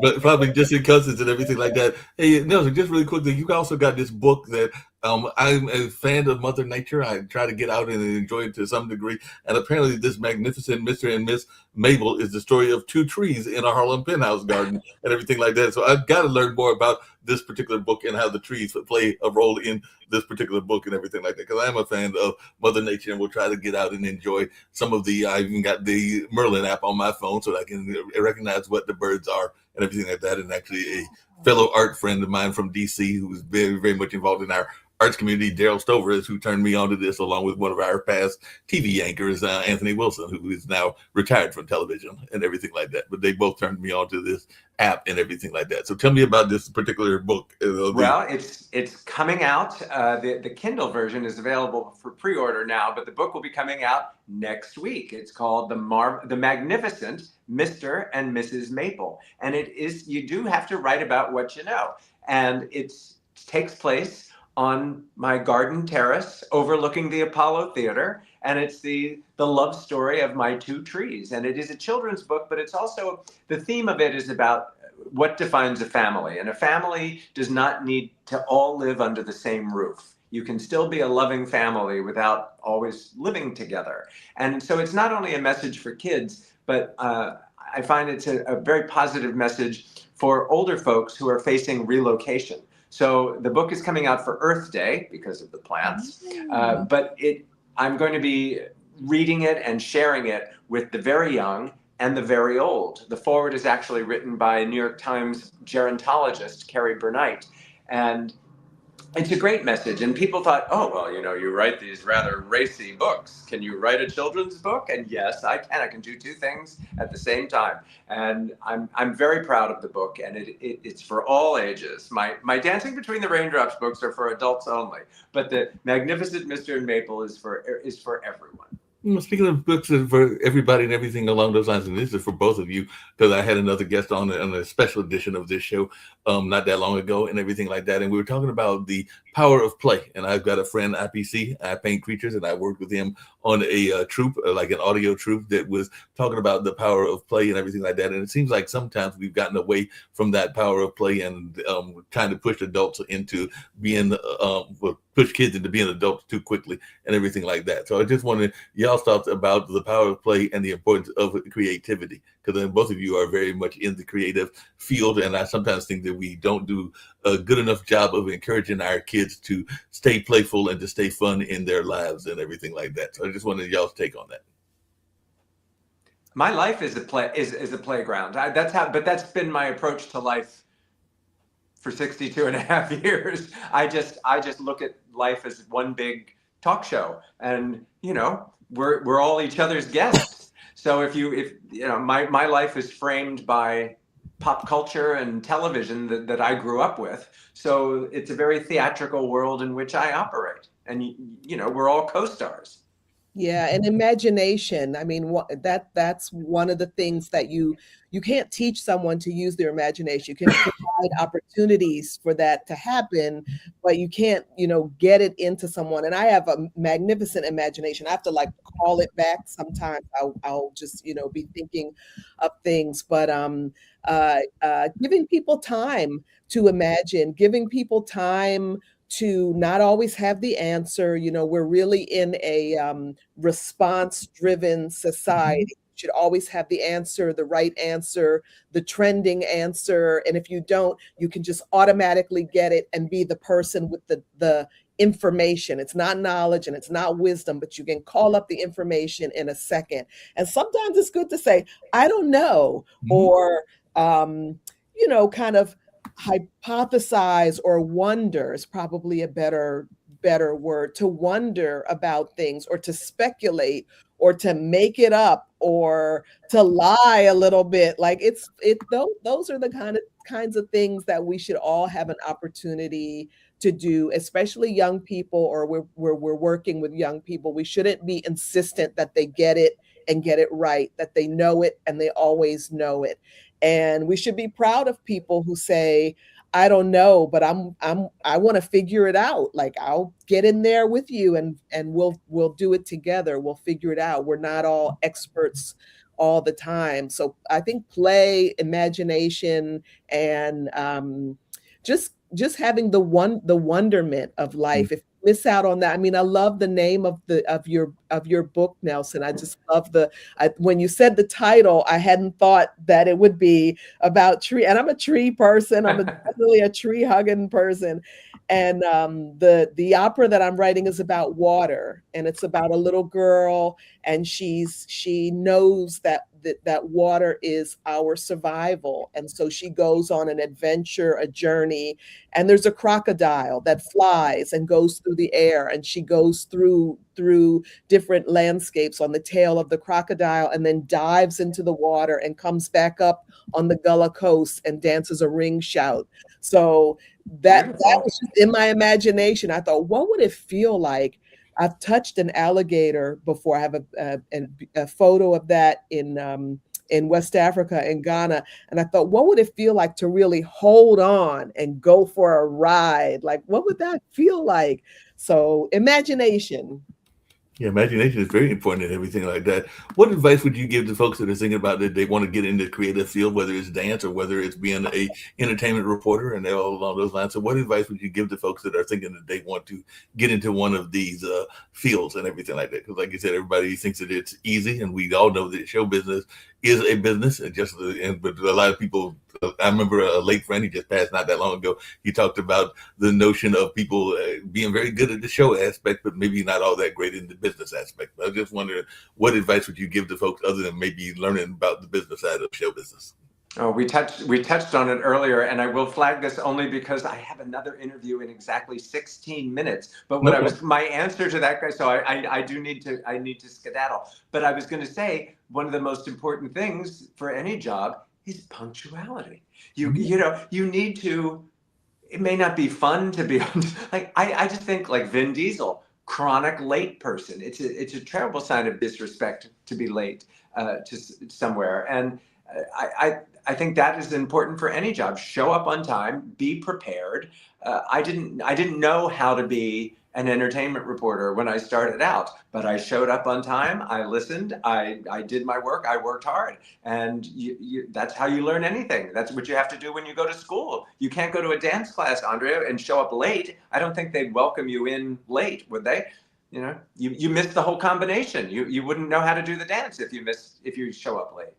But probably just in cousins and everything like that. Hey, Nelson, just really quickly, you also got this book that I'm a fan of Mother Nature. I try to get out and enjoy it to some degree. And apparently, this magnificent Mr. and Miss Mabel is the story of two trees in a Harlem penthouse garden and everything like that. So I've got to learn more about this particular book and how the trees play a role in this particular book and everything like that. Because I'm a fan of Mother Nature and will try to get out and enjoy some of the. I even got the Merlin app on my phone so that I can recognize what the birds are and everything like that. And actually, a fellow art friend of mine from DC who was very, very much involved in our arts community, Daryl Stover, is who turned me onto this, along with one of our past TV anchors, Anthony Wilson, who is now retired from television and everything like that. But they both turned me onto this app and everything like that. So tell me about this particular book. Well, it's coming out. The Kindle version is available for pre-order now, but the book will be coming out next week. It's called The Magnificent Mr. and Mrs. Maple, and you do have to write about what you know, and it takes place on my garden terrace overlooking the Apollo Theater. And it's the love story of my two trees. And it is a children's book, but it's also, the theme of it is about what defines a family. And a family does not need to all live under the same roof. You can still be a loving family without always living together. And so it's not only a message for kids, but I find it's a very positive message for older folks who are facing relocation. So the book is coming out for Earth Day because of the plants, but I'm going to be reading it and sharing it with the very young and the very old. The foreword is actually written by New York Times gerontologist Carrie Bernight, and it's a great message. And people thought, oh, well, you write these rather racy books. Can you write a children's book? And yes, I can. I can do two things at the same time. And I'm very proud of the book, and it's for all ages. My Dancing Between the Raindrops books are for adults only, but the Magnificent Mr. and Maple is for everyone. Speaking of books for everybody and everything along those lines, and this is for both of you, because I had another guest on a special edition of this show not that long ago and everything like that. And we were talking about the power of play. And I've got a friend, IPC, I Paint Creatures, and I worked with him on a troupe, like an audio troupe that was talking about the power of play and everything like that. And it seems like sometimes we've gotten away from that power of play and trying to push adults into being, push kids into being adults too quickly and everything like that. So I just wanted y'all's thoughts about the power of play and the importance of creativity, because then both of you are very much in the creative field. And I sometimes think that we don't do a good enough job of encouraging our kids to stay playful and to stay fun in their lives and everything like that. So I just wanted y'all's take on that. My life is a playground. That's been my approach to life for 62 and a half years. I just look at life as one big talk show, and we're all each other's guests. So if my life is framed by pop culture and television that I grew up with. So it's a very theatrical world in which I operate, and we're all co-stars. Yeah, and imagination. I mean, that's one of the things that you can't teach someone to use their imagination. You can provide opportunities for that to happen, but you can't, get it into someone. And I have a magnificent imagination. I have to call it back sometimes. I'll just, be thinking of things, but giving people time to imagine, giving people time to not always have the answer. We're really in a response-driven society. You should always have the answer, the right answer, the trending answer. And if you don't, you can just automatically get it and be the person with the information. It's not knowledge and it's not wisdom, but you can call up the information in a second. And sometimes it's good to say, I don't know, or, kind of hypothesize or wonder is probably a better word, to wonder about things, or to speculate, or to make it up, or to lie a little bit. Those are the kinds of things that we should all have an opportunity to do, especially young people, or we're working with young people. We shouldn't be insistent that they get it and get it right, that they know it and they always know it. And we should be proud of people who say, I don't know, but I want to figure it out. I'll get in there with you and we'll do it together. We'll figure it out. We're not all experts all the time. So I think play, imagination, and just just having the wonderment of life. If you miss out on that, I mean, I love the name of your book, Nelson. I just love when you said the title, I hadn't thought that it would be about tree, and I'm a tree person. I'm definitely a tree hugging person. And the opera that I'm writing is about water, and it's about a little girl, and she knows that water is our survival, and so she goes on an adventure, a journey, and there's a crocodile that flies and goes through the air, and she goes through different landscapes on the tail of the crocodile, and then dives into the water and comes back up on the Gullah Coast and dances a ring shout. So that was just in my imagination. I thought, what would it feel like? I've touched an alligator before. I have a photo of that in West Africa, in Ghana. And I thought, what would it feel like to really hold on and go for a ride? Like, what would that feel like? So imagination. Yeah, imagination is very important and everything like that. What advice would you give to folks that are thinking about that they want to get into the creative field, whether it's dance or whether it's being a entertainment reporter and they're all along those lines? So what advice would you give to folks that are thinking that they want to get into one of these fields and everything like that? Because like you said, everybody thinks that it's easy, and we all know that show business is a business. But a lot of people, I remember a late friend, he just passed not that long ago. He talked about the notion of people being very good at the show aspect, but maybe not all that great in the business aspect. I just wondering, what advice would you give to folks other than maybe learning about the business side of show business? Oh, we touched on it earlier, and I will flag this only because I have another interview in exactly 16 minutes. But my answer to that guy, so I need to skedaddle. But I was going to say, one of the most important things for any job is punctuality. You need to. It may not be fun to be like I just think like Vin Diesel, chronic late person. It's a terrible sign of disrespect to be late to somewhere. And I think that is important for any job. Show up on time, be prepared. I didn't know how to be an entertainment reporter when I started out, but I showed up on time. I listened. I did my work. I worked hard, and that's how you learn anything. That's what you have to do when you go to school. You can't go to a dance class, Andrea, and show up late. I don't think they'd welcome you in late, would they? You missed the whole combination. You wouldn't know how to do the dance if you show up late.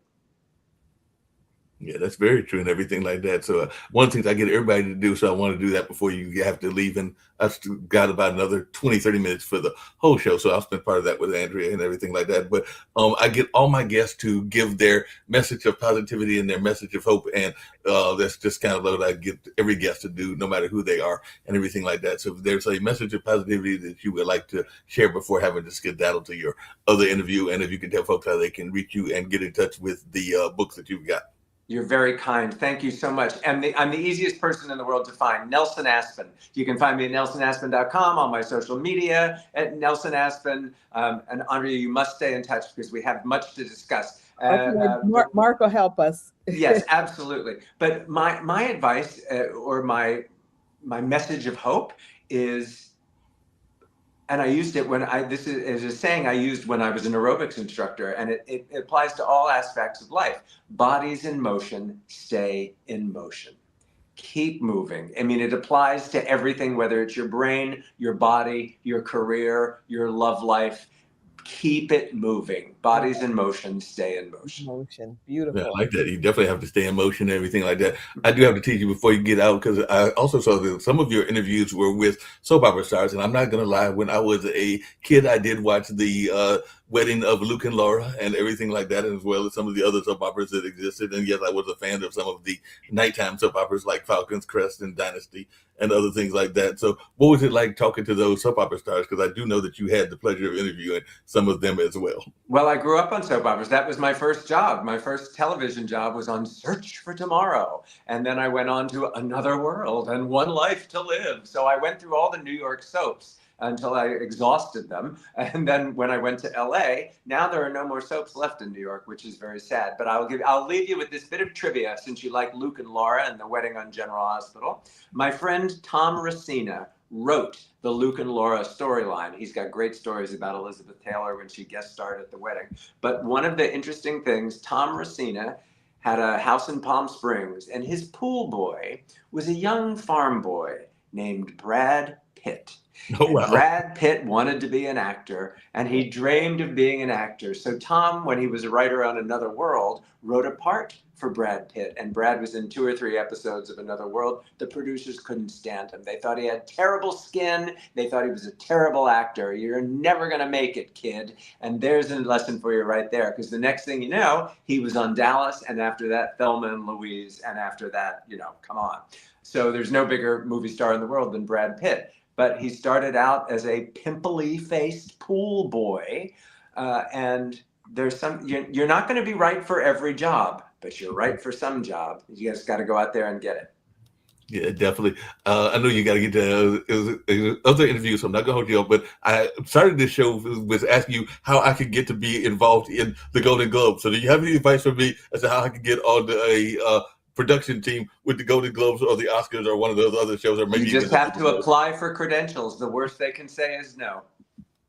Yeah, that's very true and everything like that. So one of the things I get everybody to do, so I want to do that before you have to leave. And I've got about another 20, 30 minutes for the whole show. So I'll spend part of that with Andrea and everything like that. But I get all my guests to give their message of positivity and their message of hope. And that's just kind of what I get every guest to do, no matter who they are and everything like that. So if there's a message of positivity that you would like to share before having to skedaddle to your other interview, and if you can tell folks how they can reach you and get in touch with the books that you've got. You're very kind. Thank you so much. And I'm the easiest person in the world to find, Nelson Aspen. You can find me at nelsonaspen.com, on my social media at Nelson Aspen. And Andrea, you must stay in touch because we have much to discuss. Mark will help us. Yes, absolutely. But my advice or my message of hope is, and I used it this is a saying I used when I was an aerobics instructor, and it applies to all aspects of life. Bodies in motion, stay in motion. Keep moving. I mean, it applies to everything, whether it's your brain, your body, your career, your love life. Keep it moving. Bodies in motion, stay in motion. Motion. Beautiful. Yeah, I like that. You definitely have to stay in motion and everything like that. I do have to teach you before you get out, because I also saw that some of your interviews were with soap opera stars. And I'm not going to lie, when I was a kid, I did watch the wedding of Luke and Laura and everything like that, as well as some of the other soap operas that existed. And yes, I was a fan of some of the nighttime soap operas like Falcon's Crest and Dynasty and other things like that. So what was it like talking to those soap opera stars? Because I do know that you had the pleasure of interviewing some of them as well. Well, I grew up on soap operas. That was my first job. My first television job was on Search for Tomorrow. And then I went on to Another World and One Life to Live. So I went through all the New York soaps until I exhausted them. And then when I went to LA, now there are no more soaps left in New York, which is very sad. But I'll leave you with this bit of trivia, since you like Luke and Laura and The Wedding on General Hospital. My friend Tom Racina wrote the Luke and Laura storyline. He's got great stories about Elizabeth Taylor when she guest starred at the wedding. But one of the interesting things, Tom Racina had a house in Palm Springs, and his pool boy was a young farm boy named Brad Pitt. Oh, And wow. Brad Pitt wanted to be an actor, and he dreamed of being an actor. So Tom, when he was a writer on Another World, wrote a part for Brad Pitt. And Brad was in 2 or 3 episodes of Another World. The producers couldn't stand him. They thought he had terrible skin. They thought he was a terrible actor. You're never going to make it, kid. And there's a lesson for you right there. Because the next thing you know, he was on Dallas. And after that, Thelma and Louise. And after that, come on. So there's no bigger movie star in the world than Brad Pitt. But he started out as a pimply-faced pool boy, and there's you're not going to be right for every job, but you're right for some job. You just got to go out there and get it. Yeah, definitely. I know you got to get to other interviews, so I'm not going to hold you up. But I started this show with asking you how I could get to be involved in the Golden Globe. So do you have any advice for me as to how I can get on a production team with the Golden Globes or the Oscars or one of those other shows? Or maybe you just have to apply for credentials. The worst they can say is no.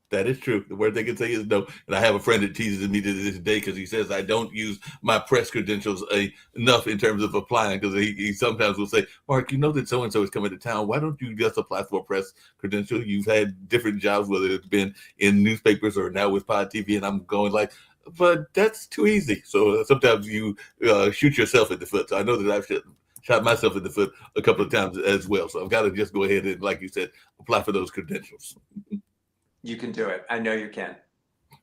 That is true. The word they can say is no. And I have a friend that teases me to this day because he says I don't use my press credentials enough in terms of applying, because he sometimes will say, Mark, you know that so-and-so is coming to town. Why don't you just apply for a press credential? You've had different jobs, whether it's been in newspapers or now with Pod TV. And I'm going like, but that's too easy. So sometimes you shoot yourself in the foot. So I know that I've shot myself in the foot a couple of times as well. So I've got to just go ahead and, like you said, apply for those credentials. You can do it. I know you can.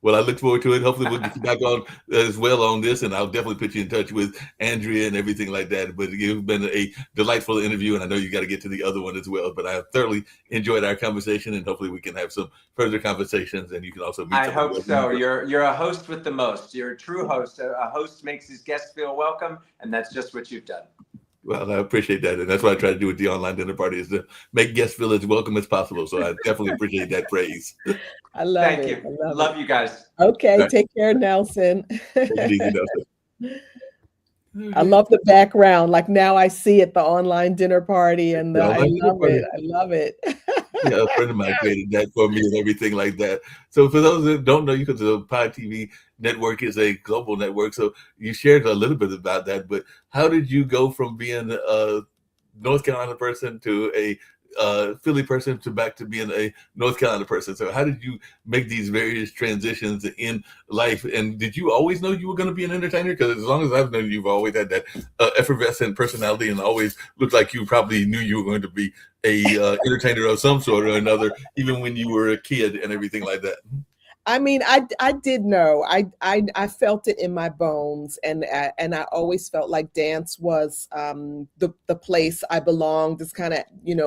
Well, I look forward to it. Hopefully we'll get you back on as well on this, and I'll definitely put you in touch with Andrea and everything like that. But you've been a delightful interview, and I know you got to get to the other one as well. But I have thoroughly enjoyed our conversation, and hopefully we can have some further conversations, and you can also meet. I hope so. You're a host with the most. You're a true host. A host makes his guests feel welcome, and that's just what you've done. Well, I appreciate that. And that's what I try to do with the online dinner party, is to make guests feel as welcome as possible. So I definitely appreciate that praise. I love Thank it. you. I love you guys. Okay. Right. Take care, Nelson. Take it easy, Nelson. I love the background. Like now I see it, the online dinner party, and I love it. I love it. Yeah, a friend of mine created that for me and everything like that. So for those that don't know, you because the Pod TV network is a global network. So you shared a little bit about that, but how did you go from being a North Carolina person to a Philly person to back to being a North Carolina person? So how did you make these various transitions in life? And did you always know you were going to be an entertainer? Because as long as I've known you, you've always had that effervescent personality and always looked like you probably knew you were going to be a entertainer of some sort or another, even when you were a kid and everything like that. I mean, I did know. I felt it in my bones, and I always felt like dance was the place I belonged. It's kind of,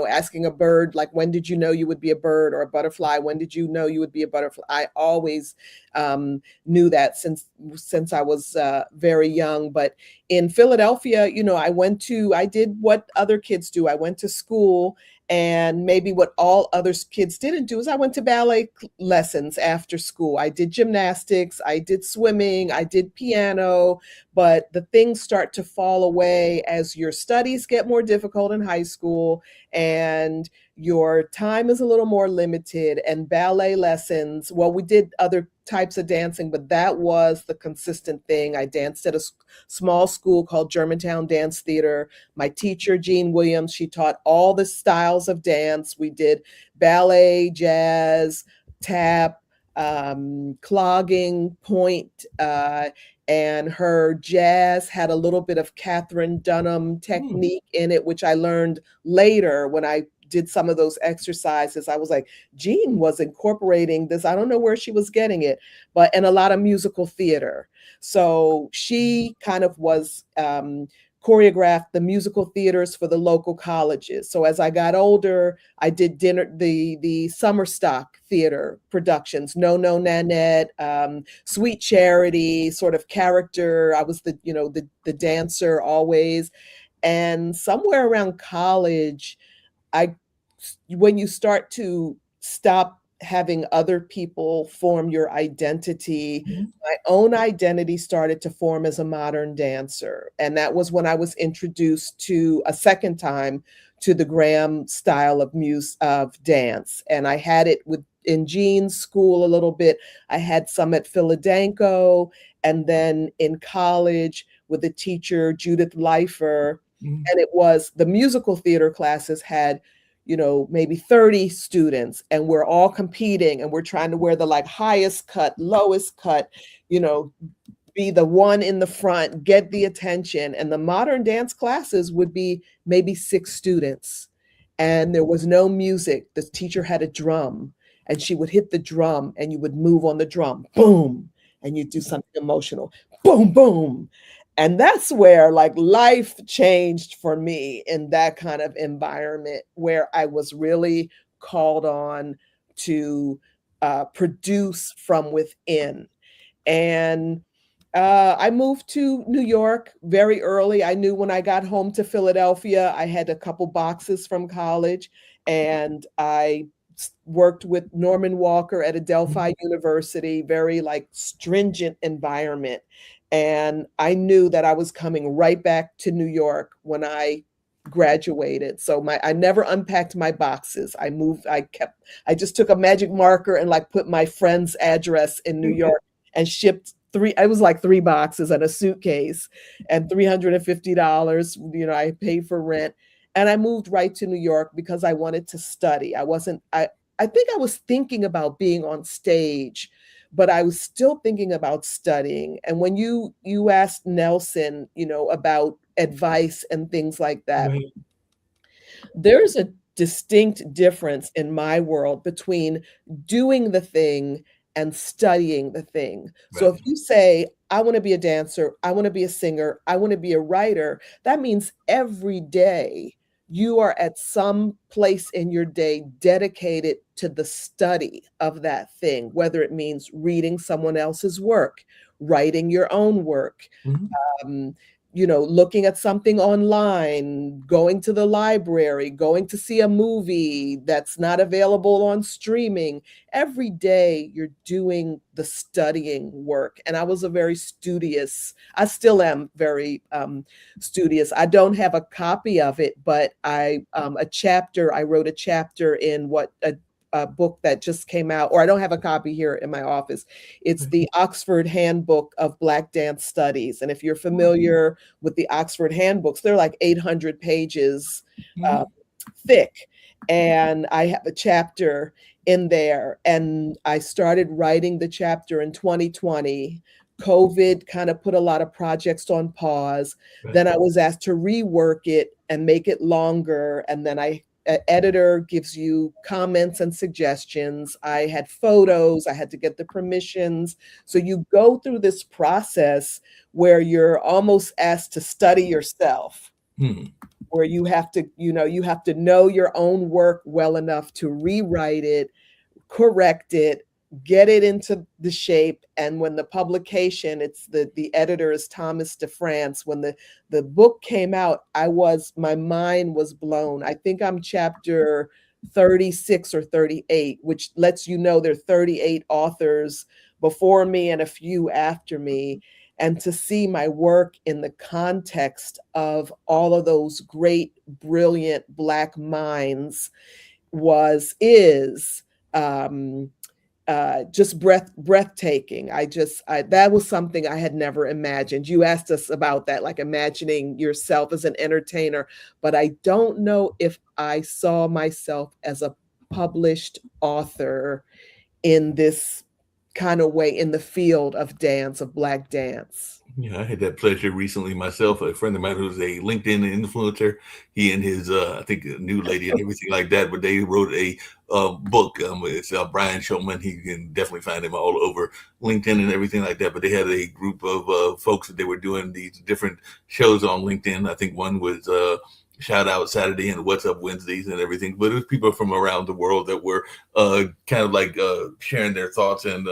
asking a bird, like, when did you know you would be a bird, or a butterfly? When did you know you would be a butterfly? I always knew that since I was very young. But in Philadelphia, I did what other kids do. I went to school. And maybe what all other kids didn't do is I went to ballet lessons after school. I did gymnastics, I did swimming, I did piano, but the things start to fall away as your studies get more difficult in high school and your time is a little more limited. And ballet lessons, well, we did other types of dancing, but that was the consistent thing. I danced at a small school called Germantown Dance Theater. My teacher, Jean Williams, she taught all the styles of dance. We did ballet, jazz, tap, clogging, point, and her jazz had a little bit of Catherine Dunham technique in it, which I learned later when I did some of those exercises. I was like, Jean was incorporating this. I don't know where she was getting it, but and a lot of musical theater. So she kind of was choreographed the musical theaters for the local colleges. So as I got older, I did the summer stock theater productions, No No Nanette, Sweet Charity, sort of character. I was the dancer always. And somewhere around college, when you start to stop having other people form your identity, my own identity started to form as a modern dancer. And that was when I was introduced to a second time to the Graham style of dance. And I had it in Jean's school a little bit. I had some at Philadelphia. And then in college, with the teacher, Judith Leifer. Mhm. And it was the musical theater classes had, maybe 30 students, and we're all competing and we're trying to wear the like highest cut, lowest cut, be the one in the front, get the attention. And the modern dance classes would be maybe 6 students. And there was no music. The teacher had a drum and she would hit the drum and you would move on the drum, boom, and you do something emotional, boom, boom. And that's where like life changed for me in that kind of environment where I was really called on to produce from within. And I moved to New York very early. I knew when I got home to Philadelphia, I had a couple boxes from college, and I worked with Norman Walker at Adelphi University, very like stringent environment. And I knew that I was coming right back to New York when I graduated. So I never unpacked my boxes. I just took a magic marker and like put my friend's address in New York and shipped I was like 3 boxes and a suitcase and $350. I paid for rent, and I moved right to New York because I wanted to study. I think I was thinking about being on stage, but I was still thinking about studying. And when you asked Nelson, about advice and things like that, Right. there's a distinct difference in my world between doing the thing and studying the thing. So Right. if you say, I want to be a dancer, I want to be a singer, I want to be a writer, that means every day you are at some place in your day dedicated to the study of that thing, whether it means reading someone else's work, writing your own work, Mhm. um, looking at something online, going to the library, going to see a movie that's not available on streaming. Every day you're doing the studying work. And I was I still am very studious. I don't have a copy of it, but I wrote a chapter in a book that just came out, or I don't have a copy here in my office. It's the Oxford Handbook of Black Dance Studies. And if you're familiar with the Oxford Handbooks, they're like 800 pages uh, thick. And I have a chapter in there. And I started writing the chapter in 2020. COVID kind of put a lot of projects on pause. Right. Then I was asked to rework it and make it longer. And then editor gives you comments and suggestions. I had photos, I had to get the permissions. So you go through this process where you're almost asked to study yourself, where you have to know your own work well enough to rewrite it, correct it, get it into the shape. And when the publication, it's the editor is Thomas DeFrance. When the book came out, my mind was blown. I think I'm chapter 36 or 38, which lets you know there are 38 authors before me and a few after me. And to see my work in the context of all of those great, brilliant Black minds is just breathtaking. That was something I had never imagined. You asked us about that, like imagining yourself as an entertainer, but I don't know if I saw myself as a published author in this kind of way in the field of dance, of Black dance. Yeah, I had that pleasure recently myself. A friend of mine who's a LinkedIn influencer, he and his, I think, a new lady and everything like that, but they wrote a book. It's Brian Shulman. You can definitely find him all over LinkedIn and everything like that. But they had a group of folks that they were doing these different shows on LinkedIn. I think one was Shout Out Saturday and What's Up Wednesdays and everything. But it was people from around the world that were kind of like sharing their thoughts and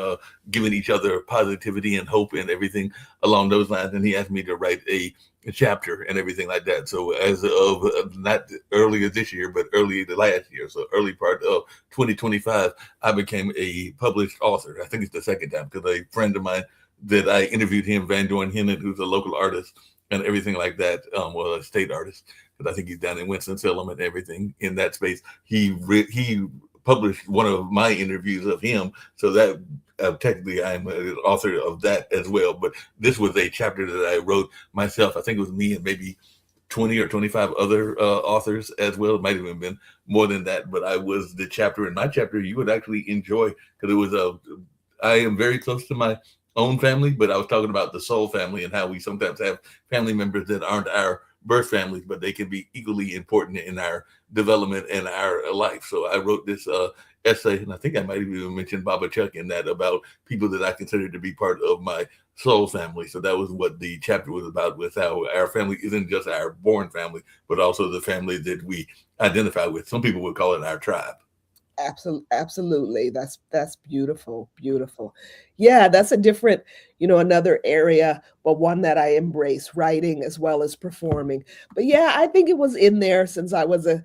giving each other positivity and hope and everything along those lines. And he asked me to write a chapter and everything like that. So as of not earlier this year, but early the last year, so early part of 2025, I became a published author. I think it's the second time because a friend of mine that I interviewed him, Van Dorn Hennon, who's a local artist and everything like that, well, a state artist, because I think he's down in Winston-Salem and everything in that space. He published one of my interviews of him. So that technically I'm an author of that as well. But this was a chapter that I wrote myself. I think it was me and maybe 20 or 25 other authors as well. It might have even been more than that, but I was the chapter. In my chapter you would actually enjoy, because it was I am very close to my own family, but I was talking about the soul family and how we sometimes have family members that aren't our birth families, but they can be equally important in our development and our life. So I wrote this essay, and I think I might have even mentioned Baba Chuck in that, about people that I consider to be part of my soul family. So that was what the chapter was about, with how our family isn't just our born family, but also the family that we identify with. Some people would call it our tribe. Absolutely. That's beautiful. Beautiful. Yeah, that's a different, another area, but one that I embrace, writing as well as performing. But yeah, I think it was in there since I was a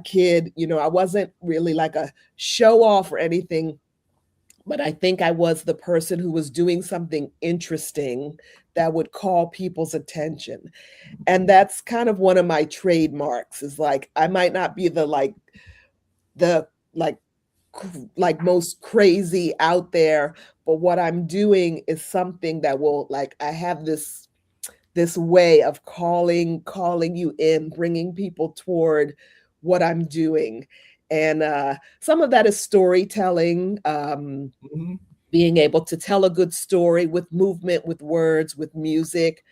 kid. I wasn't really like a show off or anything, but I think I was the person who was doing something interesting that would call people's attention. And that's kind of one of my trademarks, is like, I might not be the most crazy out there, but what I'm doing is something that will, I have this way of calling you in, bringing people toward what I'm doing. And some of that is storytelling, being able to tell a good story with movement, with words, with music.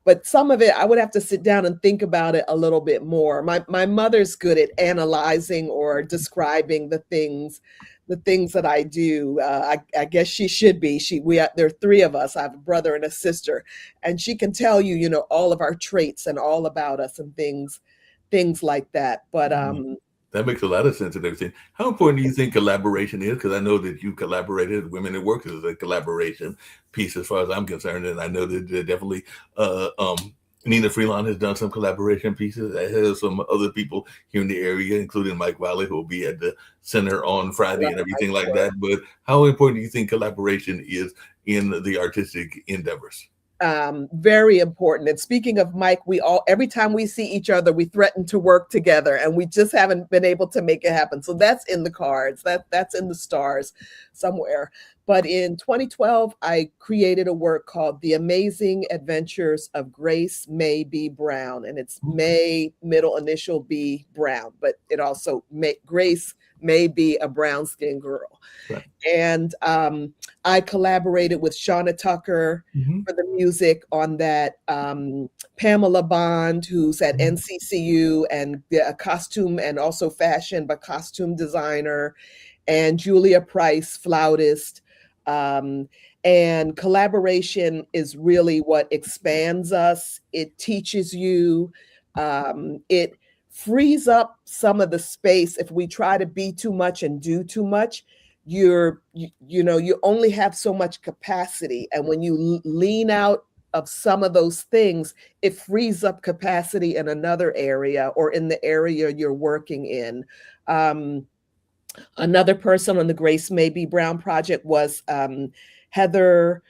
But some of it, I would have to sit down and think about it a little bit more. My mother's good at analyzing or describing the things that I do. I guess she should be. There are three of us. I have a brother and a sister, and she can tell you, all of our traits and all about us and things like that. But that makes a lot of sense and everything. How important do you think collaboration is? Because I know that you collaborated with Women in Work as a collaboration piece, as far as I'm concerned. And I know that definitely Nina Freelon has done some collaboration pieces. I have some other people here in the area, including Mike Wiley, who will be at the center on Friday and everything like that. But how important do you think collaboration is in the artistic endeavors? Very important. And speaking of Mike, every time we see each other, we threaten to work together, and we just haven't been able to make it happen. So that's in the cards. That's in the stars somewhere. But in 2012, I created a work called The Amazing Adventures of Grace May B. Brown. And it's May, middle initial B, Brown, but it also Grace may be a brown-skinned girl. Right. And I collaborated with Shauna Tucker for the music on that. Pamela Bond, who's at NCCU and a costume and also fashion, but costume designer, and Julia Price, flautist. And collaboration is really what expands us. It teaches you, it frees up some of the space. If we try to be too much and do too much, you only have so much capacity. And when you lean out of some of those things, it frees up capacity in another area or in the area you're working in. Another person on the Grace May B. Brown project was Heather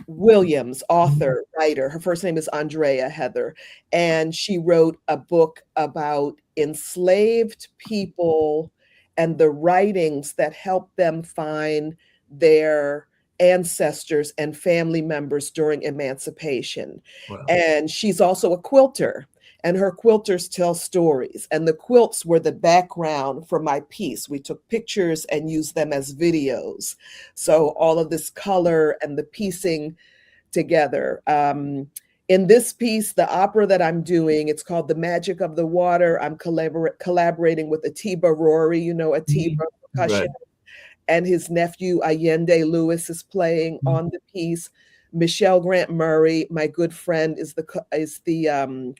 Williams, author, writer. Her first name is Andrea Heather, and she wrote a book about enslaved people and the writings that helped them find their ancestors and family members during emancipation. Wow. And she's also a quilter, and her quilters tell stories, and the quilts were the background for my piece. We took pictures and used them as videos. So all of this color and the piecing together. In this piece, the opera that I'm doing, it's called The Magic of the Water. I'm collaborating with Atiba Rory, Atiba percussion, right. And his nephew Allende Lewis is playing on the piece. Michelle Grant Murray, my good friend, is the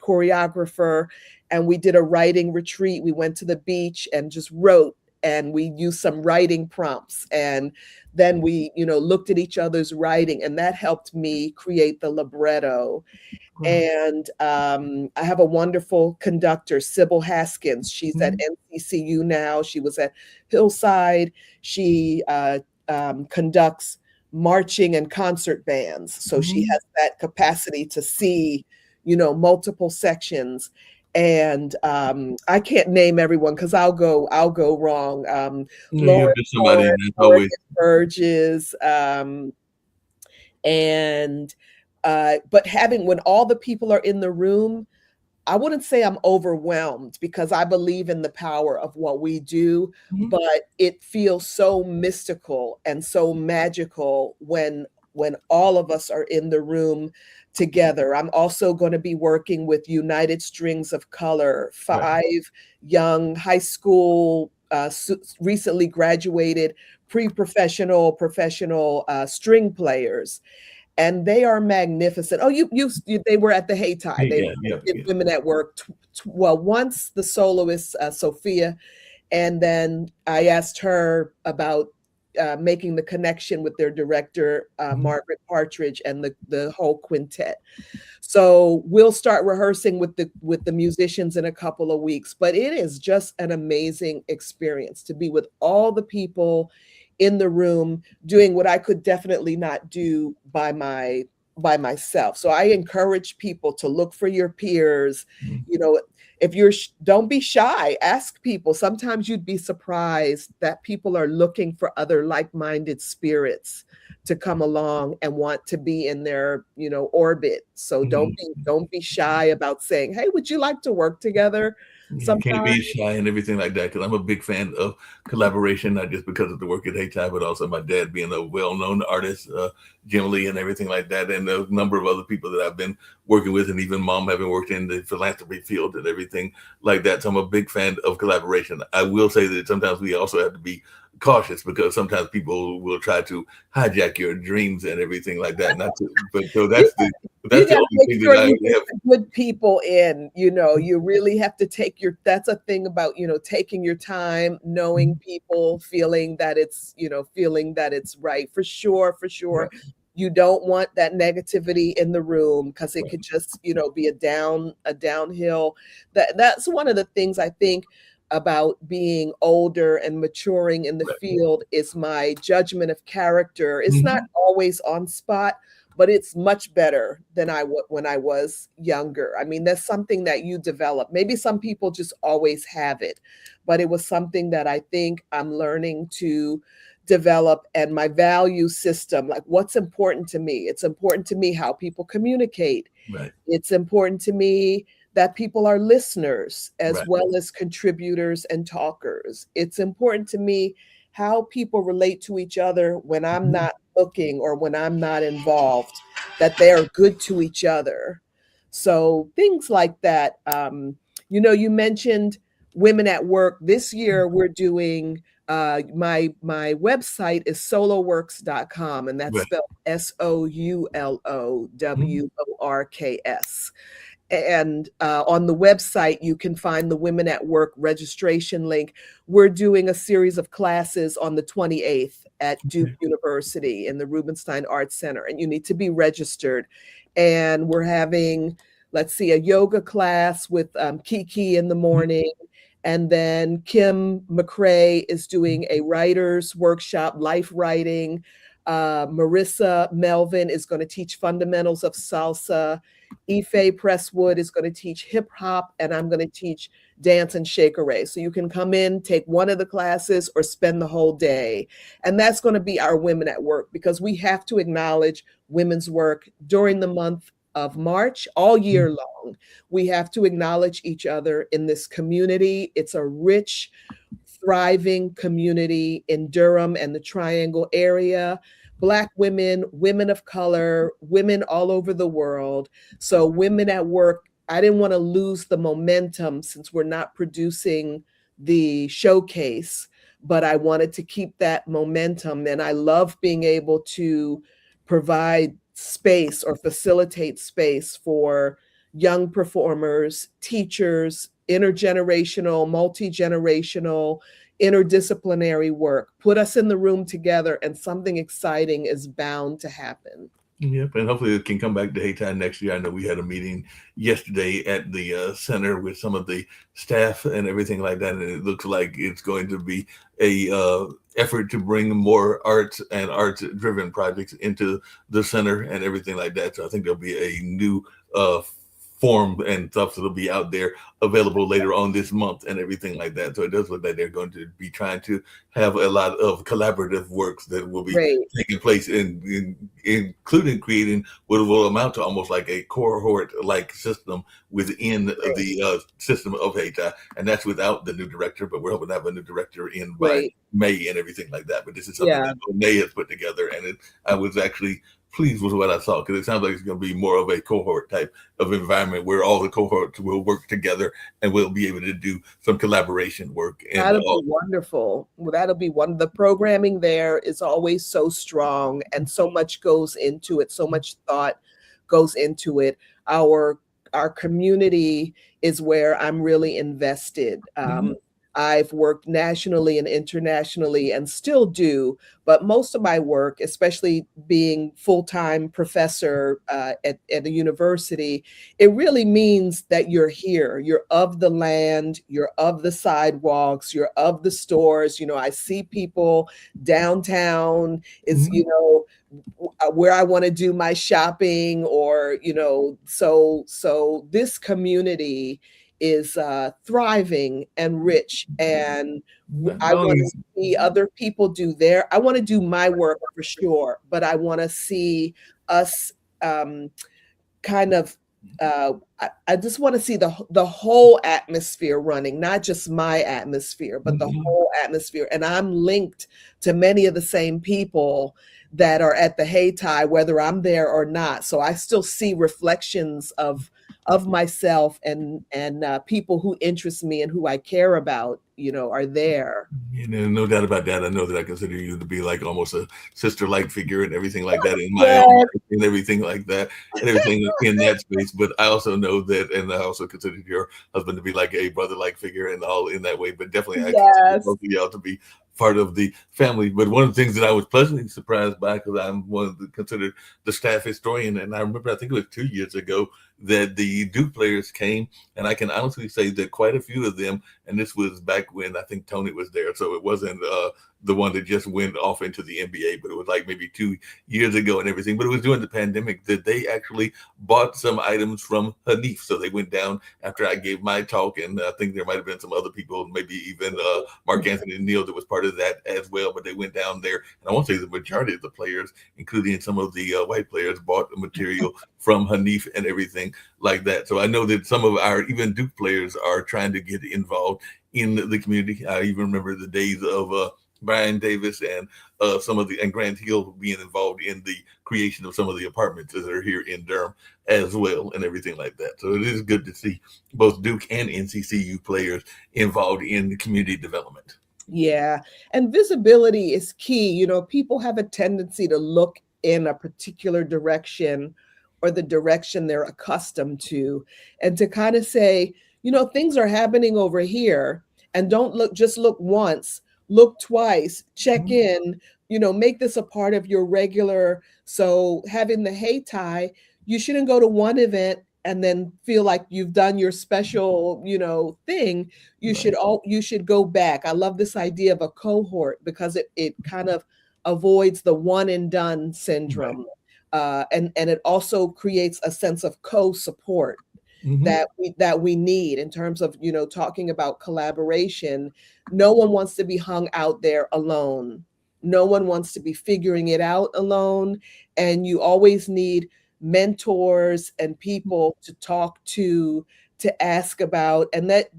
choreographer, and we did a writing retreat. We went to the beach and just wrote, and we used some writing prompts, and then we, looked at each other's writing, and that helped me create the libretto. And I have a wonderful conductor, Sybil Haskins. She's at NCCU now. She was at Hillside. She conducts marching and concert bands. So she has that capacity to see, multiple sections. and I can't name everyone because I'll go wrong. You have Lauren just somebody, Lawrence, and that's Morgan always Burgess, and but having when all the people are in the room, I wouldn't say I'm overwhelmed because I believe in the power of what we do, Mhm. but it feels so mystical and so magical when all of us are in the room together. I'm also going to be working with United Strings of Color, right. 5 young high school recently graduated pre-professional professional string players, and they are magnificent. Oh, they were at the Hayti. They Yeah, yeah, did yeah. Women at Work. Well, once the soloist Sophia, and then I asked her about making the connection with their director Mhm. Margaret Partridge and the whole quintet. So we'll start rehearsing with the musicians in a couple of weeks. But it is just an amazing experience to be with all the people in the room doing what I could definitely not do by myself. So I encourage people to look for your peers. Mhm. You know, if you're don't be shy, ask people. Sometimes you'd be surprised that people are looking for other like-minded spirits to come along and want to be in their orbit. So Mhm. don't be shy about saying, hey, would you like to work together You can't sometime? be shy and everything like that because I'm a big fan of collaboration, not just because of the work at Hayti, but also my dad being a well-known artist, Jim Lee and everything like that, and a number of other people that I've been working with, and even mom having worked in the philanthropy field and everything like that. So I'm a big fan of collaboration. I will say that sometimes we also have to be cautious because sometimes people will try to hijack your dreams and everything like that. Not to, but so You that's you the got to only make thing sure that I you get have. the good people in. You really have to take that's a thing about, taking your time, knowing people, feeling that it's right. For sure, for sure. Right, You don't want that negativity in the room because it right, could just, be a downhill. That's one of the things I think about being older and maturing in the right. field is my judgment of character. It's not Mhm. always on spot, but it's much better than when I was younger. I mean, that's something that you develop. Maybe some people just always have it, but it was something that I think I'm learning to develop. And my value system, like what's important to me. It's important to me how people communicate. Right, It's important to me that people are listeners as right. well as contributors and talkers. It's important to me how people relate to each other when I'm Mhm. not looking or when I'm not involved, that they are good to each other. So things like that. You mentioned Women at Work. This year we're doing my website is soloworks.com, and that's Right. spelled Mhm. SOULOWORKS. And on the website, you can find the Women at Work registration link. We're doing a series of classes on the 28th at Duke Okay. University in the Rubenstein Arts Center, and you need to be registered. And we're having, let's see, a yoga class with Kiki in the Mhm. morning. And then Kim McCrae is doing a writer's workshop, life writing. Marissa Melvin is going to teach fundamentals of salsa. Ife Presswood is going to teach hip hop, and I'm going to teach dance and shakere. So you can come in, take one of the classes, or spend the whole day. And that's going to be our Women at Work, because we have to acknowledge women's work during the month of March, all year long. We have to acknowledge each other in this community. It's a rich, thriving community in Durham and the Triangle area. Black women, women of color, women all over the world. So, Women at Work, I didn't want to lose the momentum since we're not producing the showcase, but I wanted to keep that momentum. And I love being able to provide space or facilitate space for young performers, teachers, intergenerational, multi-generational, interdisciplinary work. Put us in the room together and something exciting is bound to happen. Yep, and hopefully it can come back to Hayti next year. I know we had a meeting yesterday at the center with some of the staff and everything like that, and it looks like it's going to be a effort to bring more arts and arts-driven projects into the center and everything like that. So I think there'll be a new form and stuff that'll be out there available later on this month and everything like that. So it does look like they're going to be trying to have a lot of collaborative works that will be Great. taking place including creating what will amount to almost like a cohort-like system within the system of Hayti. And that's without the new director, but we're hoping to have a new director in by May and everything like that. But this is something that Monet has put together, and I was actually pleased with what I saw, because it sounds like it's going to be more of a cohort type of environment where all the cohorts will work together and we'll be able to do some collaboration work. And that'll be wonderful. Well, that'll be one. The programming there is always so strong, and so much goes into it. So much thought goes into it. Our community is where I'm really invested. I've worked nationally and internationally and still do, but most of my work, especially being full-time professor at a university, it really means that you're here. You're of the land, you're of the sidewalks, you're of the stores. You know, I see people downtown is, you know, where I want to do my shopping, or, you know, so this community is thriving and rich, and I want to see other people do I want to do my work for sure, but I want to see us kind of I just want to see the whole atmosphere running, not just my atmosphere, but the whole atmosphere. And I'm linked to many of the same people that are at the Hayti, whether I'm there or not. So I still see reflections of myself, and people who interest me and who I care about, you know, are there. You know, no doubt about that. I know that I consider you to be like almost a sister-like figure and everything like that in my own life and everything like that, and everything in that space. But I also know that, and I also consider your husband to be like a brother-like figure and all in that way. But definitely, I consider both of y'all to be part of the family. But one of the things that I was pleasantly surprised by, because I'm considered the staff historian, and I remember, I think it was 2 years ago, that the Duke players came, and I can honestly say that quite a few of them, and this was back when I think Tony was there, so it wasn't the one that just went off into the NBA, but it was like maybe 2 years ago and everything. But it was during the pandemic that they actually bought some items from Hanif. So they went down after I gave my talk, and I think there might have been some other people, maybe even Mark Anthony Neal, that was part of that as well. But they went down there, and I want to say the majority of the players, including some of the white players, bought the material from Hanif and everything like that. So I know that some of our even Duke players are trying to get involved in the community. I even remember the days of Brian Davis and and Grant Hill being involved in the creation of some of the apartments that are here in Durham as well, and everything like that. So it is good to see both Duke and NCCU players involved in community development. Yeah, and visibility is key. You know, people have a tendency to look in a particular direction, or the direction they're accustomed to, and to kind of say, you know, things are happening over here, and don't just look once, look twice, check in, you know, make this a part of your regular. So having the Hayti, you shouldn't go to one event and then feel like you've done your special, you know, thing. You should go back. I love this idea of a cohort, because it kind of avoids the one and done syndrome. And it also creates a sense of co-support that we need in terms of, you know, talking about collaboration. No one wants to be hung out there alone. No one wants to be figuring it out alone. And you always need mentors and people to talk to ask about. And that,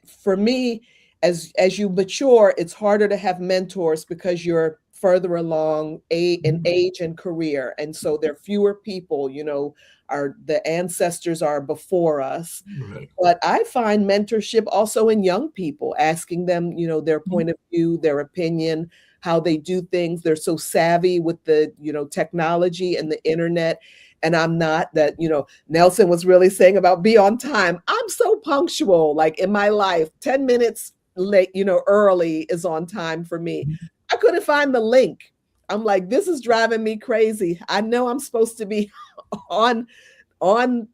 for me, as you mature, it's harder to have mentors because you're further along in age and career. And so there are fewer people, you know, the ancestors are before us. Right. But I find mentorship also in young people, asking them, you know, their point of view, their opinion, how they do things. They're so savvy with the, you know, technology and the internet. And I'm not. That, you know, Nelson was really saying about be on time. I'm so punctual, like in my life, 10 minutes late, you know, early is on time for me. I couldn't find the link. I'm like, this is driving me crazy. I know I'm supposed to be on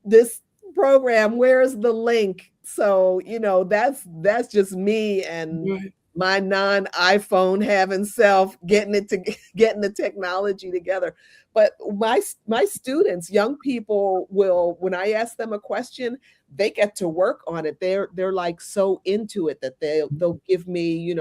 this program. Where's the link? So, you know, that's just me. And my non-iPhone having self getting the technology together. But my students, young people, will, when I ask them a question, they get to work on it. They're like so into it that they'll give me,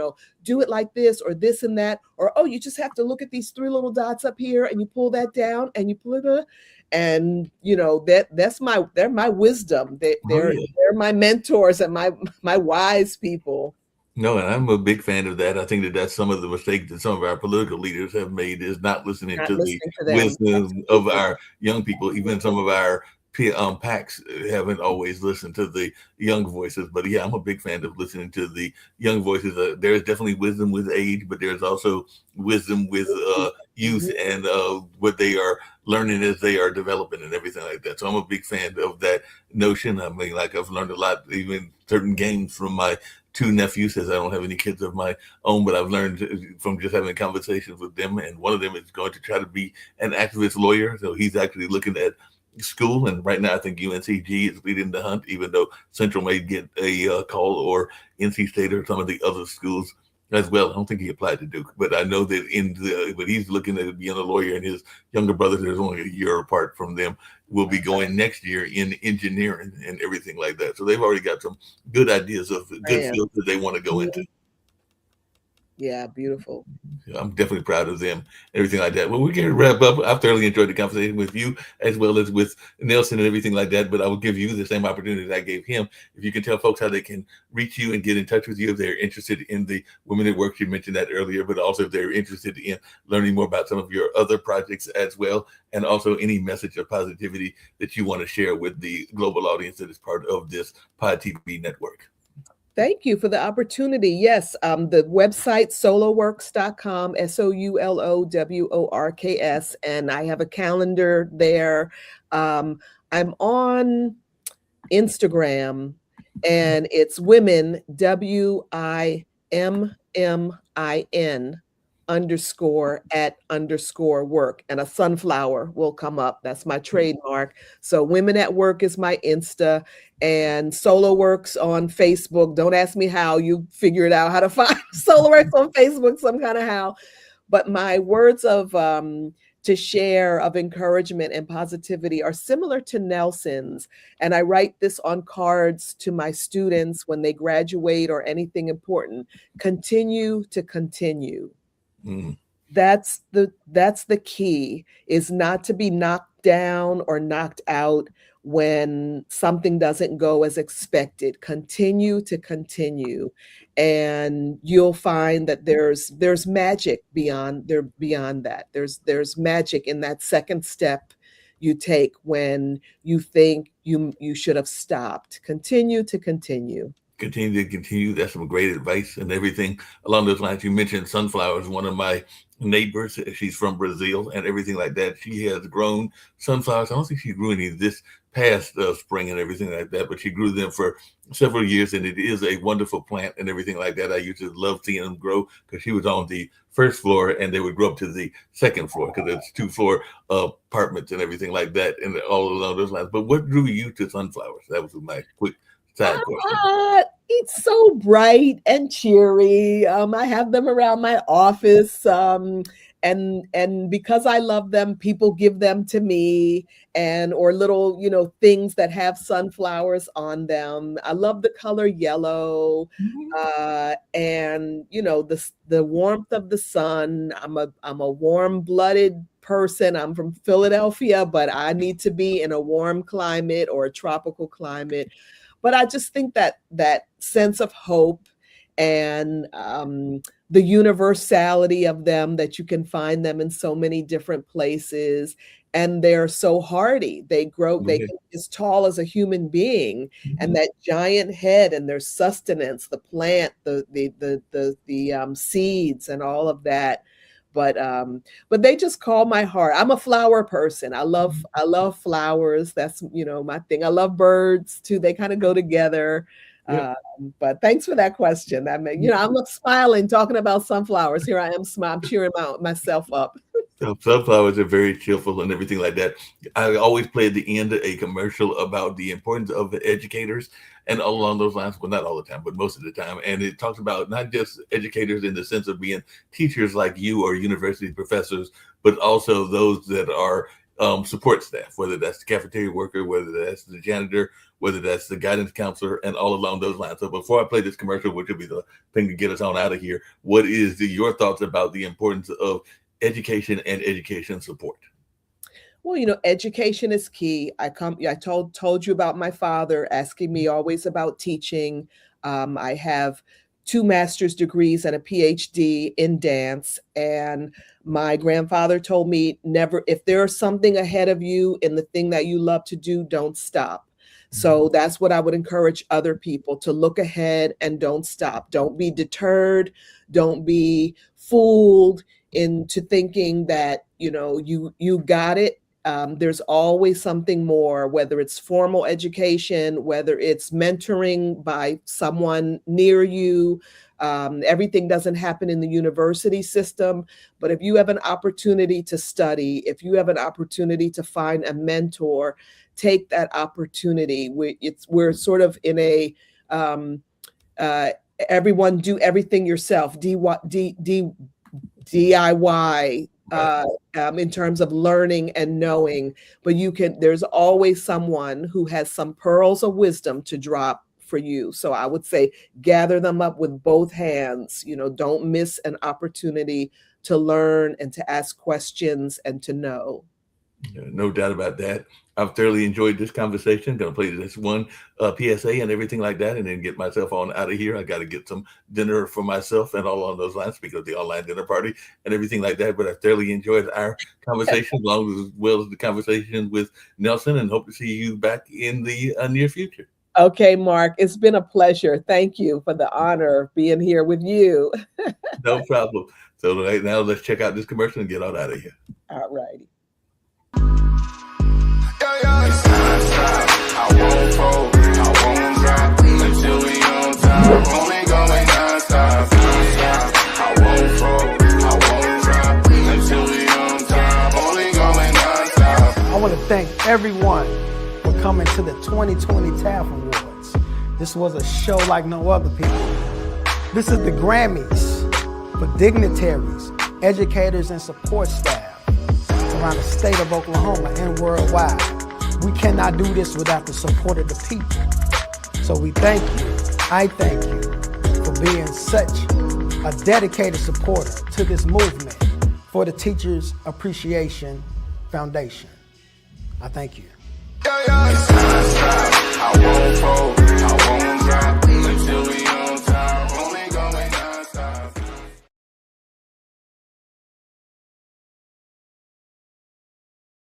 do it like this or this and that, or oh, you just have to look at these three little dots up here and you pull that down and you pull it, and they're my wisdom. They're my mentors and my wise people. No, and I'm a big fan of that. I think that that's some of the mistakes that some of our political leaders have made, is not listening to the wisdom of our young people. Even some of our PACs haven't always listened to the young voices. But yeah, I'm a big fan of listening to the young voices. There's definitely wisdom with age, but there's also wisdom with youth and what they are learning as they are developing and everything like that. So I'm a big fan of that notion. I mean, like, I've learned a lot, even certain games, from my two nephews, as I don't have any kids of my own, but I've learned from just having conversations with them. And one of them is going to try to be an activist lawyer. So he's actually looking at school. And right now, I think UNCG is leading the hunt, even though Central may get a call, or NC State or some of the other schools as well. I don't think he applied to Duke, but I know that but he's looking at being a lawyer, and his younger brother, there's only a year apart from them, will be going next year in engineering and everything like that. So they've already got some good ideas of good fields that they want to go into. Yeah, beautiful. I'm definitely proud of them, everything like that. Well, we're going to wrap up. I've thoroughly enjoyed the conversation with you, as well as with Nelson and everything like that. But I will give you the same opportunity that I gave him. If you can tell folks how they can reach you and get in touch with you if they're interested in the Women at Work, you mentioned that earlier, but also if they're interested in learning more about some of your other projects as well, and also any message of positivity that you want to share with the global audience that is part of this Pod TV network. Thank you for the opportunity. Yes, the website, soloworks.com, SOULOWORKS, and I have a calendar there. I'm on Instagram, and it's women, WIMMIN _@_work, and a sunflower will come up. That's my trademark. So Women at Work is my Insta, and SoloWorks on Facebook. Don't ask me how. You figure it out how to find SoloWorks on Facebook some kind of how. But my words of to share of encouragement and positivity are similar to Nelson's. And I write this on cards to my students when they graduate or anything important. Continue to continue. That's the key, is not to be knocked down or knocked out when something doesn't go as expected. Continue to continue, and you'll find that there's magic beyond that. There's magic in that second step you take when you think you should have stopped. Continue to continue. Continue to continue. That's some great advice and everything along those lines. You mentioned sunflowers. One of my neighbors, she's from Brazil and everything like that. She has grown sunflowers. I don't think she grew any this past spring and everything like that, but she grew them for several years, and it is a wonderful plant and everything like that. I used to love seeing them grow, because she was on the first floor and they would grow up to the second floor, because it's 2-floor apartments and everything like that, and all along those lines. But what drew you to sunflowers? That was my quick side question. It's so bright and cheery. I have them around my office, and because I love them, people give them to me, or little things that have sunflowers on them. I love the color yellow, and the warmth of the sun. I'm a warm-blooded person. I'm from Philadelphia, but I need to be in a warm climate or a tropical climate. But I just think that sense of hope and the universality of them, that you can find them in so many different places, and they're so hardy. They grow, they get as tall as a human being, and that giant head, and their sustenance, the plant, the seeds, and all of that. But they just call my heart. I'm a flower person. I love flowers. That's my thing. I love birds too. They kind of go together. Yeah. But thanks for that question. That I'm smiling talking about sunflowers. Here I am, I'm cheering myself up. Sunflowers are very cheerful and everything like that. I always play at the end a commercial about the importance of the educators and all along those lines. Well, not all the time, but most of the time. And it talks about not just educators in the sense of being teachers like you or university professors, but also those that are support staff, whether that's the cafeteria worker, whether that's the janitor, whether that's the guidance counselor, and all along those lines. So before I play this commercial, which will be the thing to get us on out of here, what is your thoughts about the importance of education and education support? Well, education is key. I told you about my father asking me always about teaching. I have 2 master's degrees and a PhD in dance. And my grandfather told me, never, if there's something ahead of you in the thing that you love to do, don't stop. So that's what I would encourage other people to look ahead and don't stop. Don't be deterred. Don't be fooled into thinking that, you got it. There's always something more, whether it's formal education, whether it's mentoring by someone near you. Everything doesn't happen in the university system, but if you have an opportunity to study, if you have an opportunity to find a mentor, take that opportunity. We're sort of in a everyone do everything yourself, DIY. In terms of learning and knowing, but there's always someone who has some pearls of wisdom to drop for you. So I would say gather them up with both hands. Don't miss an opportunity to learn and to ask questions and to know. No doubt about that. I've thoroughly enjoyed this conversation. Going to play this one PSA and everything like that, and then get myself on out of here. I got to get some dinner for myself and all on those lines because of the online dinner party and everything like that. But I thoroughly enjoyed our conversation, as well as the conversation with Nelson, and hope to see you back in the near future. Okay, Mark, it's been a pleasure. Thank you for the honor of being here with you. No problem. So right now, let's check out this commercial and get on out of here. All righty. I won't fold, I won't drop until we on top. Only going non-stop. I won't fold, I won't drop until we on top. Only going non-stop. I want to thank everyone for coming to the 2020 TAF Awards. This was a show like no other, people. This is the Grammys for dignitaries, educators, and support staff around the state of Oklahoma and worldwide. We cannot do this without the support of the people. So we thank you, I thank you for being such a dedicated supporter to this movement for the Teachers Appreciation Foundation. I thank you.